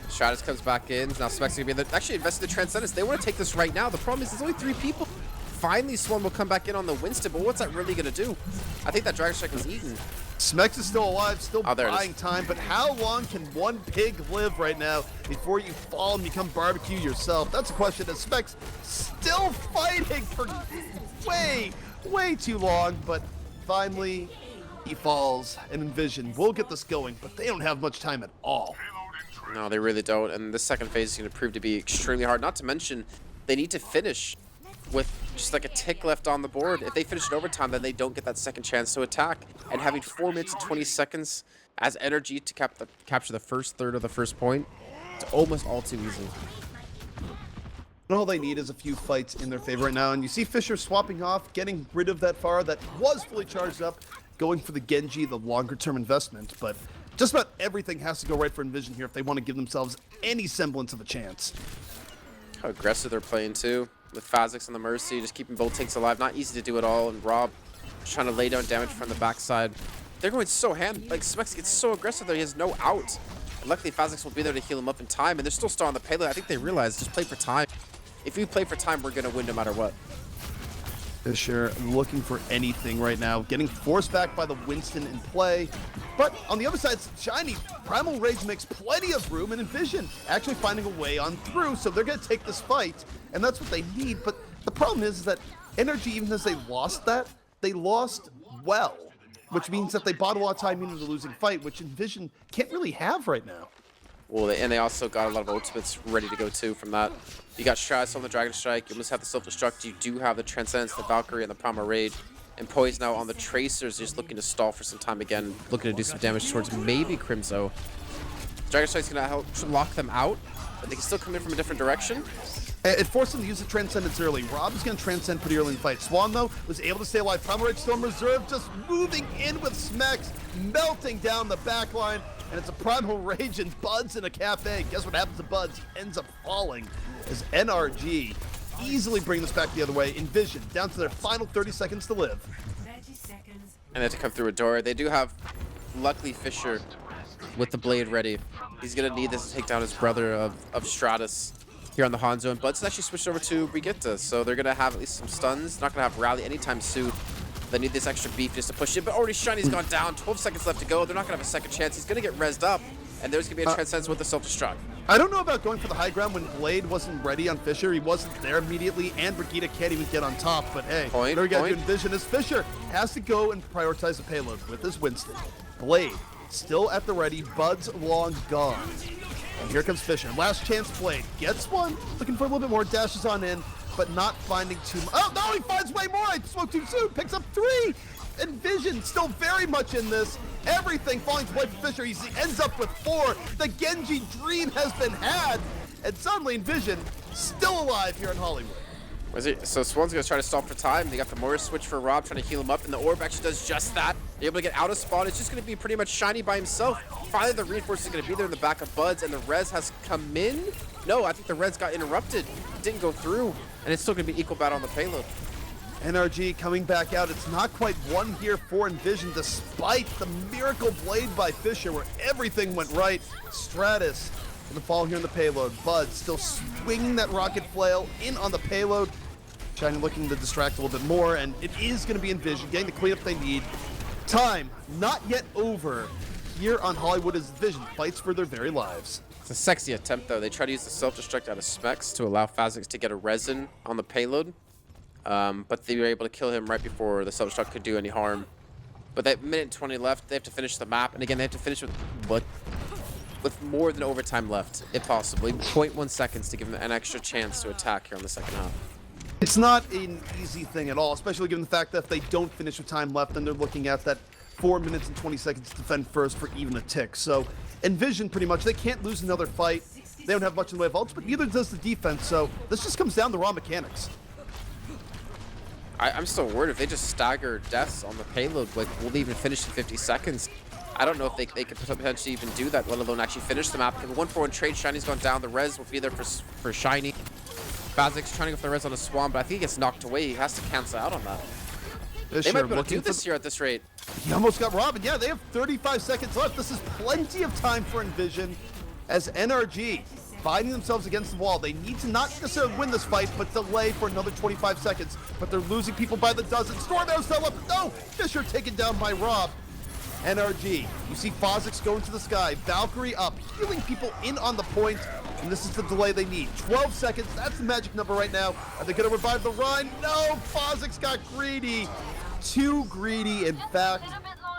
Stratus comes back in. Now Specs are going to be actually invested in Transcendence. They want to take this right now. The problem is there's only 3 people. Finally, Swan will come back in on the Winston, but what's that really going to do? I think that Dragon Strike was eaten. Smex is still alive, still there it buying is. time, but how long can one pig live right now before you fall and become barbecue yourself? That's a question that Smex still fighting for way too long, but finally he falls, and EnVision will get this going, but they don't have much time at all. No, they really don't, and this second phase is going to prove to be extremely hard, not to mention they need to finish with just like a tick left on the board. If they finish in overtime, then they don't get that second chance to attack. And having 4 minutes and 20 seconds as NRG to capture the first third of the first point, it's almost all too easy. And all they need is a few fights in their favor right now. And you see Fisher swapping off, getting rid of that Pharah that was fully charged up, going for the Genji, the longer-term investment. But just about everything has to go right for EnVision here if they want to give themselves any semblance of a chance. How aggressive they're playing too, with Phasix on the Mercy, just keeping both tanks alive. Not easy to do at all, and Rob just trying to lay down damage from the backside. They're going so like Specs gets so aggressive there, he has no out. And luckily Phasix will be there to heal him up in time, and they're still on the payload. I think they realize, just play for time. If we play for time, we're going to win no matter what. Fisher looking for anything right now, getting forced back by the Winston in play. But on the other side, Shiny, Primal Rage makes plenty of room, and EnVision actually finding a way on through, so they're going to take this fight, and that's what they need. But the problem is that NRG, even as they lost that, they lost well, which means that they bought a lot of time into the losing fight, which EnVision can't really have right now. Well, and they also got a lot of ultimates ready to go too from that. You got Stratus on the Dragon Strike, you almost have the Self-Destruct, you do have the Transcendence, the Valkyrie, and the Primal Rage. And Poise now on the Tracers, just looking to stall for some time again, looking to do some damage towards maybe Crimzo. Dragon Strike's going to help lock them out, but they can still come in from a different direction. It forced them to use the Transcendence early. Rob is going to transcend pretty early in the fight. Swan, though, was able to stay alive. Primal Rage still in reserve, just moving in with Smex, melting down the back line. And it's a Primal Rage and Buds in a cafe. Guess what happens to Buds? He ends up falling as NRG easily bring this back the other way. EnVision down to their final 30 seconds to live. 30 seconds. And they have to come through a door. They do have, luckily, Fisher with the blade ready. He's going to need this to take down his brother of Stratus here on the Hanzo. And Buds actually switched over to Brigitte, so they're going to have at least some stuns. Not going to have Rally anytime soon. They need this extra beef just to push it, but already Shiny's gone down. 12 seconds left to go. They're not going to have a second chance. He's going to get rezzed up, and there's going to be a Transcendence with the Self-Destruct. I don't know about going for the high ground when Blade wasn't ready on Fisher. He wasn't there immediately, and Brigitte can't even get on top. But hey, Point, there we got to point. EnVision as Fisher has to go and prioritize the payload with his Winston. Blade still at the ready. Bud's long gone. And here comes Fisher. Last chance Blade. Gets one. Looking for a little bit more. Dashes on in, but not finding too much. Oh, no, he finds way more. I spoke too soon. Picks up 3. EnVision still very much in this. Everything falling to play for Fisher. He ends up with 4. The Genji dream has been had. And suddenly EnVision still alive here in Hollywood. So Swan's going to try to stall for time. They got the Morris switch for Rob, trying to heal him up, and the Orb actually does just that. They're able to get out of spawn. It's just going to be pretty much Shiny by himself. Finally, the reinforce is going to be there in the back of Buds, and the res has come in. No, I think the res got interrupted. It didn't go through, and it's still going to be equal battle on the payload. NRG coming back out. It's not quite one here for EnVision, despite the miracle blade by Fisher, where everything went right. Stratus gonna fall here on the payload. Bud still swinging that rocket flail in on the payload. Shiny looking to distract a little bit more, and it is gonna be EnVision getting the cleanup they need. Time not yet over here on Hollywood as EnVision fights for their very lives. It's a sexy attempt, though. They try to use the Self-Destruct out of Specs to allow Phasix to get a resin on the payload. But they were able to kill him right before the Self-Destruct could do any harm. But that minute and 20 left, they have to finish the map. And again, they have to finish with more than overtime left, if possible. 0.1 seconds to give them an extra chance to attack here on the second half. It's not an easy thing at all, especially given the fact that if they don't finish with time left, then they're looking at that 4 minutes and 20 seconds to defend first for even a tick. So EnVision, pretty much, they can't lose another fight. They don't have much in the way of ults, but neither does the defense. So this just comes down to raw mechanics. I'm still worried if they just stagger deaths on the payload, like, will they even finish in 50 seconds? I don't know if they could potentially even do that, let alone actually finish the map. Because 1-for-1 trade, Shiny's gone down. The res will be there for Shiny. Bazik's trying to go for the res on a Swan, but I think he gets knocked away. He has to cancel out on that. They might be able to do this here at this rate. He almost got robbed. And yeah, they have 35 seconds left. This is plenty of time for EnVision as NRG finding themselves against the wall. They need to not necessarily win this fight, but delay for another 25 seconds. But they're losing people by the dozen. Storm Arrows fell up. No! Fisher taken down by Rob. NRG. You see Fozix going to the sky. Valkyrie up, healing people in on the point. And this is the delay they need. 12 seconds. That's the magic number right now. Are they going to revive the Rhine? No! Fozix got greedy. Too greedy, in fact.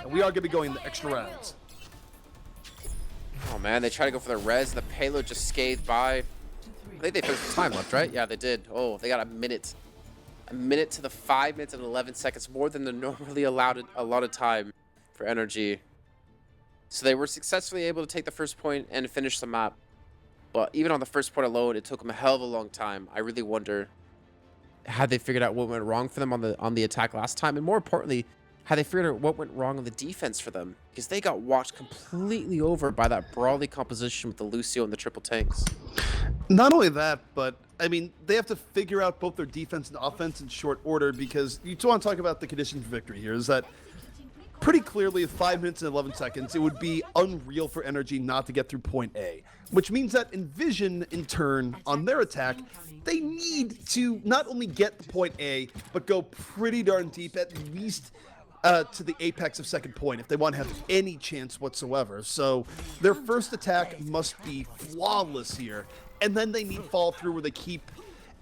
And we are going to be going the extra rounds. Oh man, they try to go for the res, and the payload just scathed by. I think they finished the time left, right? Yeah, they did. Oh, they got a minute. A minute to the 5 minutes and 11 seconds, more than the normally allowed a lot of time for NRG. So they were successfully able to take the first point and finish the map. But even on the first point alone, it took them a hell of a long time. I really wonder, had they figured out what went wrong for them on the attack last time, and more importantly, had they figured out what went wrong on the defense for them, because they got walked completely over by that brawly composition with the Lucio and the triple tanks. Not only that, but I mean, they have to figure out both their defense and offense in short order, because you want to talk about the condition for victory here, is that pretty clearly, 5 minutes and 11 seconds, it would be unreal for NRG not to get through point A, which means that EnVision, in turn, on their attack, they need to not only get the point A, but go pretty darn deep, at least to the apex of second point, if they want to have any chance whatsoever. So their first attack must be flawless here, and then they need fall through where they keep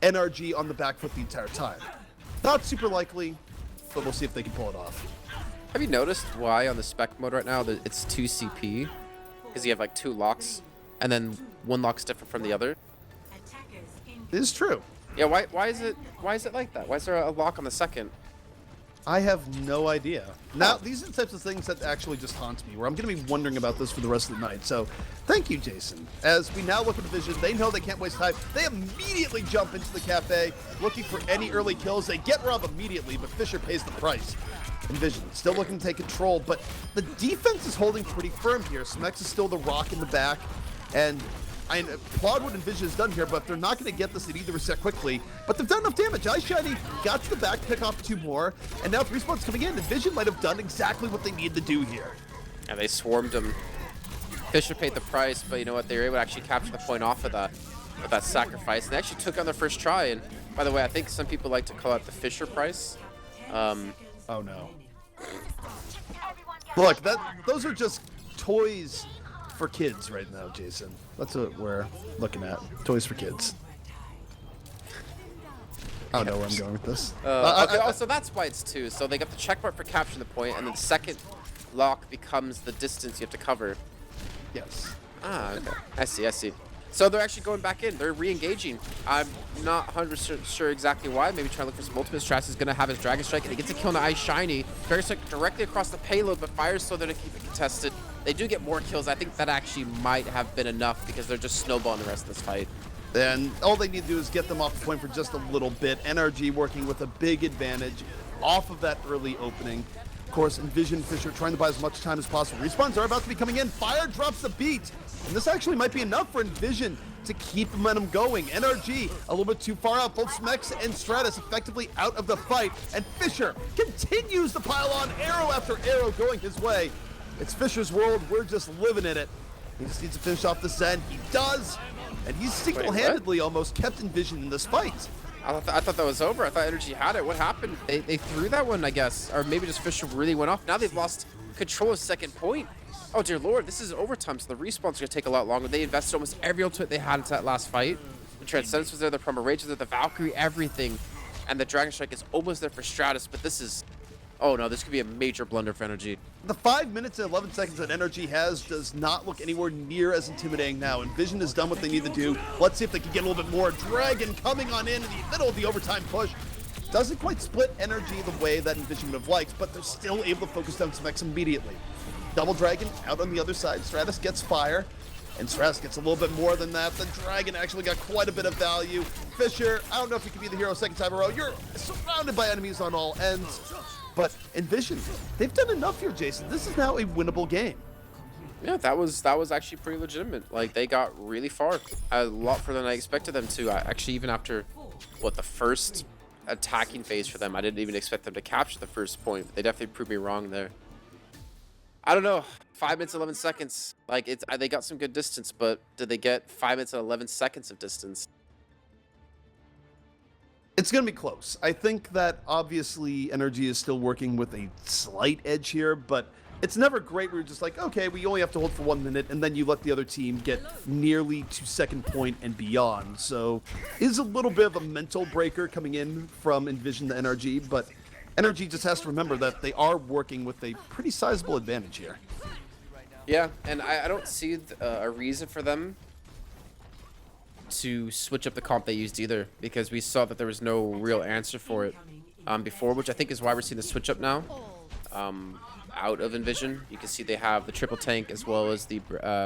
NRG on the back foot the entire time. Not super likely, but we'll see if they can pull it off. Have you noticed why on the spec mode right now that it's 2 CP? Because you have like 2 locks, and then one lock's different from the other. It is true. Yeah, why is it like that? Why is there a lock on the second? I have no idea. Now, these are the types of things that actually just haunt me, where I'm going to be wondering about this for the rest of the night. So, thank you, Jason. As we now look at EnVision, they know they can't waste time. They immediately jump into the cafe, looking for any early kills. They get Rob immediately, but Fisher pays the price. EnVision still looking to take control, but the defense is holding pretty firm here. Smex is still the rock in the back, and I applaud what EnVision has done here, but they're not going to get this at either reset quickly. But they've done enough damage. iShiny got to the back, pick off 2 more, and now 3 spawns coming in. EnVision might have done exactly what they needed to do here. And they swarmed him. Fisher paid the price, but you know what? They were able to actually capture the point off of that sacrifice. And they actually took on their first try. And by the way, I think some people like to call it the Fisher price. Oh no. Look, those are just toys for kids right now, Jason. That's what we're looking at. Toys for kids. I don't know where I'm going with this. Okay, so that's why it's 2. So they got the checkmark for capturing the point, and then the second lock becomes the distance you have to cover. Yes. Ah, okay. I see. So they're actually going back in. They're re-engaging. I'm not 100% sure exactly why. Maybe trying to look for some ultimate. Stratus is going to have his Dragon Strike, and he gets a kill on the iShiny. Dragon Strike directly across the payload, but fires so they're going to keep it contested. They do get more kills. I think that actually might have been enough because they're just snowballing the rest of this fight. And all they need to do is get them off the point for just a little bit. NRG working with a big advantage off of that early opening. Of course, EnVision, Fisher trying to buy as much time as possible. Respawns are about to be coming in. Fire drops the beat. And this actually might be enough for EnVision to keep momentum going. NRG a little bit too far out. Both Smex and Stratus effectively out of the fight. And Fisher continues the pile on, arrow after arrow going his way. It's Fisher's world. We're just living in it. He just needs to finish off the Zen. He does. And he's single-handedly almost kept EnVision in this fight. I thought that was over. I thought NRG had it. What happened? They threw that one, I guess. Or maybe just Fisher really went off. Now they've lost control of second point. Oh, dear Lord. This is overtime, so the respawn's going to take a lot longer. They invested almost every ultimate they had into that last fight. The Transcendence was there, the Primal Rage was there, the Valkyrie, everything. And the Dragon Strike is almost there for Stratus, but this is... Oh, no, this could be a major blunder for NRG. The 5 minutes and 11 seconds that NRG has does not look anywhere near as intimidating now. EnVision has done what they need to do. Let's see if they can get a little bit more. Dragon coming on in the middle of the overtime push. Doesn't quite split NRG the way that EnVision would have liked, but they're still able to focus down Smex immediately. Double Dragon out on the other side. Stratus gets fire, and Stratus gets a little bit more than that. The Dragon actually got quite a bit of value. Fisher, I don't know if you can be the hero second time in a row. You're surrounded by enemies on all ends. But EnVision, they've done enough here, Jason. This is now a winnable game. Yeah, that was actually pretty legitimate. Like, they got really far, a lot further than I expected them to. Actually, even after what the first attacking phase for them, I didn't even expect them to capture the first point. But they definitely proved me wrong there. I don't know, 5 minutes 11 seconds. Like, they got some good distance, but did they get 5 minutes and 11 seconds of distance? It's going to be close. I think that obviously NRG is still working with a slight edge here, but it's never great where you're just like, okay, we only have to hold for 1 minute, and then you let the other team get nearly to second point and beyond. So is a little bit of a mental breaker coming in from EnVision to NRG, but NRG just has to remember that they are working with a pretty sizable advantage here. Yeah, and I don't see a reason for them to switch up the comp they used either, because we saw that there was no real answer for it before, which I think is why we're seeing the switch up now. Out of EnVision, you can see they have the triple tank as well as the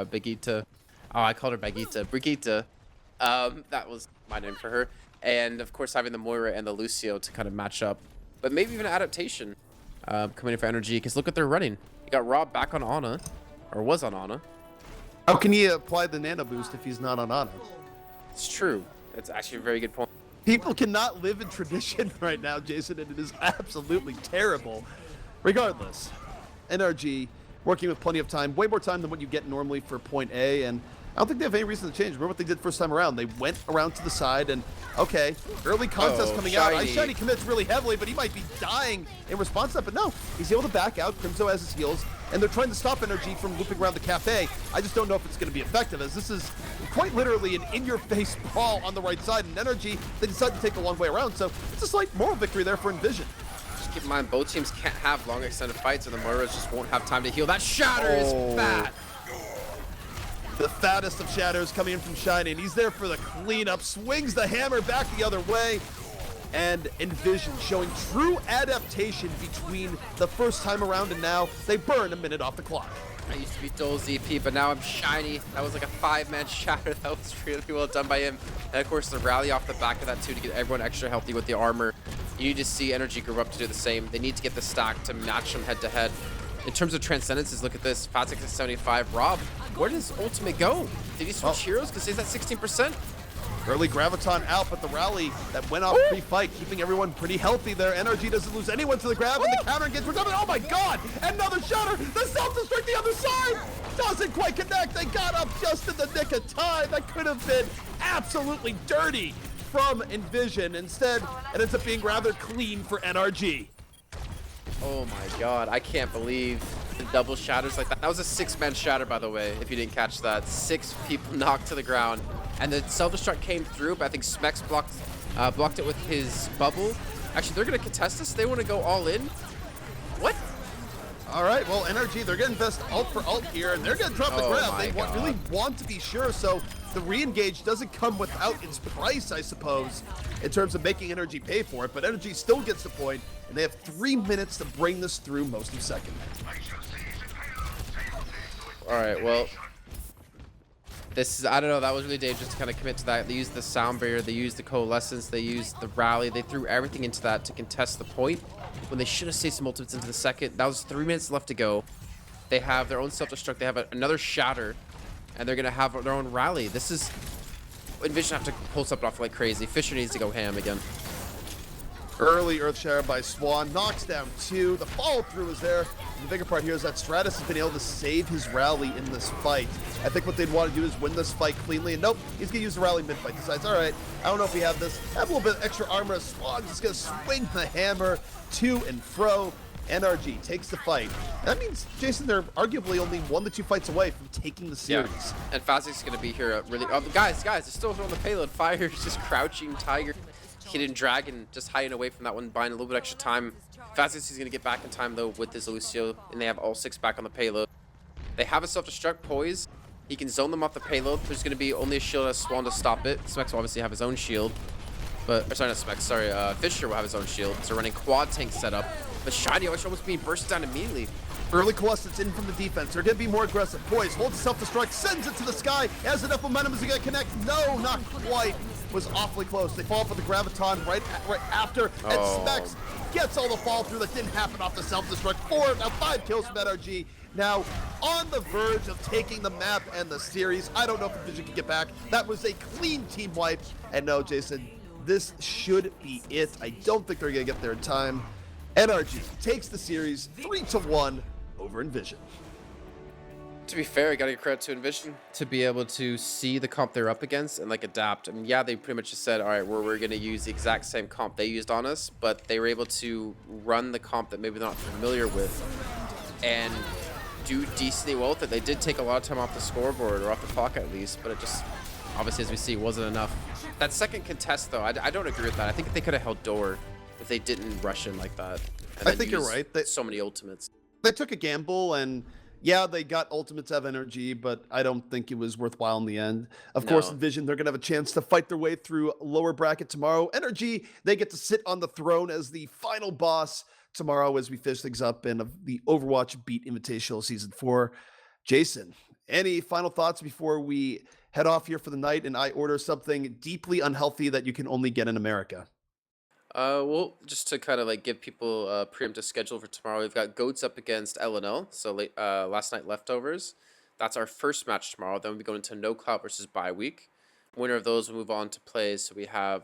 Brigitte. Oh, I called her Brigitte. That was my name for her. And of course having the Moira and the Lucio to kind of match up. But maybe even adaptation coming in for NRG, because look what they're running. You got Rob back on Ana, or was on Ana. How can he apply the nano boost if he's not on Ana? It's true. It's actually a very good point. People cannot live in tradition right now, Jason, and it is absolutely terrible. Regardless, NRG working with plenty of time, way more time than what you get normally for point A, and I don't think they have any reason to change. Remember what they did first time around? They went around to the side, and okay, early contest coming out. Shiny commits really heavily, but he might be dying in response to that. But no, he's able to back out. Crimzo has his heals, and they're trying to stop NRG from looping around the cafe. I just don't know if it's going to be effective, as this is quite literally an in-your-face brawl on the right side. And NRG, they decide to take the long way around, so it's a slight moral victory there for EnVision. Just keep in mind, both teams can't have long extended fights, and the Moiras just won't have time to heal. That shatter is fat. The fattest of shadows coming in from Shiny, and he's there for the cleanup. Swings the hammer back the other way. And EnVision showing true adaptation between the first time around and now. They burn a minute off the clock. I used to be Dole ZP, but now I'm Shiny. That was like a 5-man shatter. That was really well done by him. And of course, the rally off the back of that too to get everyone extra healthy with the armor. You need to see NRG grow up to do the same. They need to get the stack to match them head to head. In terms of transcendences, look at this. Fazix is 75. Rob, where did his ultimate go? Did he switch heroes? Because he's at 16%. Early Graviton out, but the rally that went off pre-fight, keeping everyone pretty healthy there. NRG doesn't lose anyone to the grab, and the counter engagement. Oh my god! Another shatter! The self-destruct the other side! Doesn't quite connect. They got up just in the nick of time. That could have been absolutely dirty from EnVision. Instead, it ends up being rather clean for NRG. Oh my god, I can't believe the double shatters like that. That was a 6-man shatter, by the way, if you didn't catch that. 6 people knocked to the ground. And the self-destruct came through, but I think Specs blocked it with his bubble. Actually, they're going to contest this. They want to go all in. What? All right, well, NRG, they're going to invest ult for ult here, and they're going to drop the grab. They really want to be sure, so the re-engage doesn't come without its price, I suppose, in terms of making NRG pay for it, but NRG still gets the point, and they have 3 minutes to bring this through most of second. All right, well, this is, I don't know, that was really dangerous to kind of commit to that. They used the sound barrier, they used the coalescence, they used the rally, they threw everything into that to contest the point when they should have saved some ultimates into the second. That was 3 minutes left to go. They have their own self-destruct, they have another shatter, and they're going to have their own rally. This is, EnVision have to pull something off like crazy. Fisher needs to go ham again. Early Earth Shatter by Swan, knocks down 2. The follow-through is there. And the bigger part here is that Stratus has been able to save his rally in this fight. I think what they'd want to do is win this fight cleanly. And nope, he's going to use the rally mid-fight. Decides, all right, I don't know if we have this. Have a little bit of extra armor. Swan's just going to swing the hammer to and fro. NRG takes the fight. And that means, Jason, they're arguably only 1 to 2 fights away from taking the series. Yeah. And Fazik's going to be here really... Oh, guys, they're still on the payload. Fire's just crouching Tiger. Hidden Dragon just hiding away from that one, buying a little bit extra time. Fastest is going to get back in time, though, with his Lucio, and they have all 6 back on the payload. They have a self-destruct poise. He can zone them off the payload. There's going to be only a shield as Swan to stop it. Specs will obviously have his own shield. But, or sorry, not Specs, sorry, Fisher will have his own shield. So running quad tank setup. But Shiny almost being bursted down immediately. Early Coalescence in from the defense. They're going to be more aggressive. Poise holds self-destruct, sends it to the sky. Has enough momentum as he going to connect. No, not quite. Was awfully close. They fall for the Graviton right after. And Specs gets all the fall through that didn't happen off the self-destruct. 4, now 5 kills from NRG. Now on the verge of taking the map and the series. I don't know if EnVision can get back. That was a clean team wipe. And no, Jason, this should be it. I don't think they're gonna get there in time. NRG takes the series 3-1 over EnVision. To be fair, I gotta give credit to EnVision to be able to see the comp they're up against and like adapt. I mean, yeah, they pretty much just said, all right, we're gonna use the exact same comp they used on us, but they were able to run the comp that maybe they're not familiar with and do decently well with it. They did take a lot of time off the scoreboard, or off the clock at least, but it just, obviously, as we see, wasn't enough. That second contest, though, I don't agree with that. I think they could have held door if they didn't rush in like that. And I think you're right. So many ultimates. They took a gamble, and yeah, they got ultimates out of NRG, but I don't think it was worthwhile in the end. Of course, EnVision, they're going to have a chance to fight their way through lower bracket tomorrow. NRG, they get to sit on the throne as the final boss tomorrow as we finish things up in the Overwatch Beat Invitational Season 4. Jason, any final thoughts before we head off here for the night and I order something deeply unhealthy that you can only get in America? Well, just to kind of like give people a preemptive schedule for tomorrow, we've got Goats up against LNL, so last night leftovers. That's our first match tomorrow. Then we'll be going into No Cloud versus bye week. Winner of those will move on to play. So we have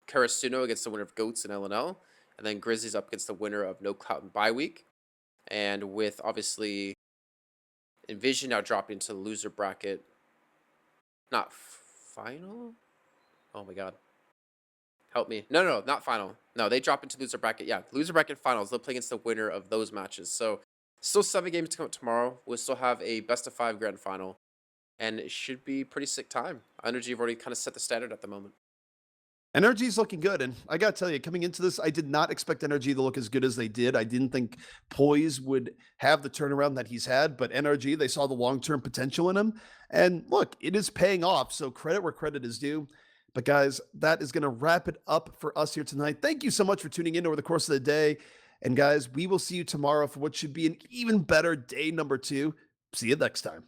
Karasuno against the winner of Goats and LNL, and then Grizzlies up against the winner of No Cloud and bye week. And with obviously EnVision now dropping into the loser bracket, not final. Oh my god. Help me. No, not final. No, they drop into loser bracket. Yeah, loser bracket finals. They'll play against the winner of those matches. So still 7 games to come up tomorrow. We'll still have a best of 5 grand final. And it should be pretty sick time. NRG have already kind of set the standard at the moment. NRG's looking good, and I gotta tell you, coming into this, I did not expect NRG to look as good as they did. I didn't think Poise would have the turnaround that he's had, but NRG, they saw the long-term potential in him, and look, it is paying off, so credit where credit is due. But guys, that is going to wrap it up for us here tonight. Thank you so much for tuning in over the course of the day, and guys, we will see you tomorrow for what should be an even better day number 2. See you next time.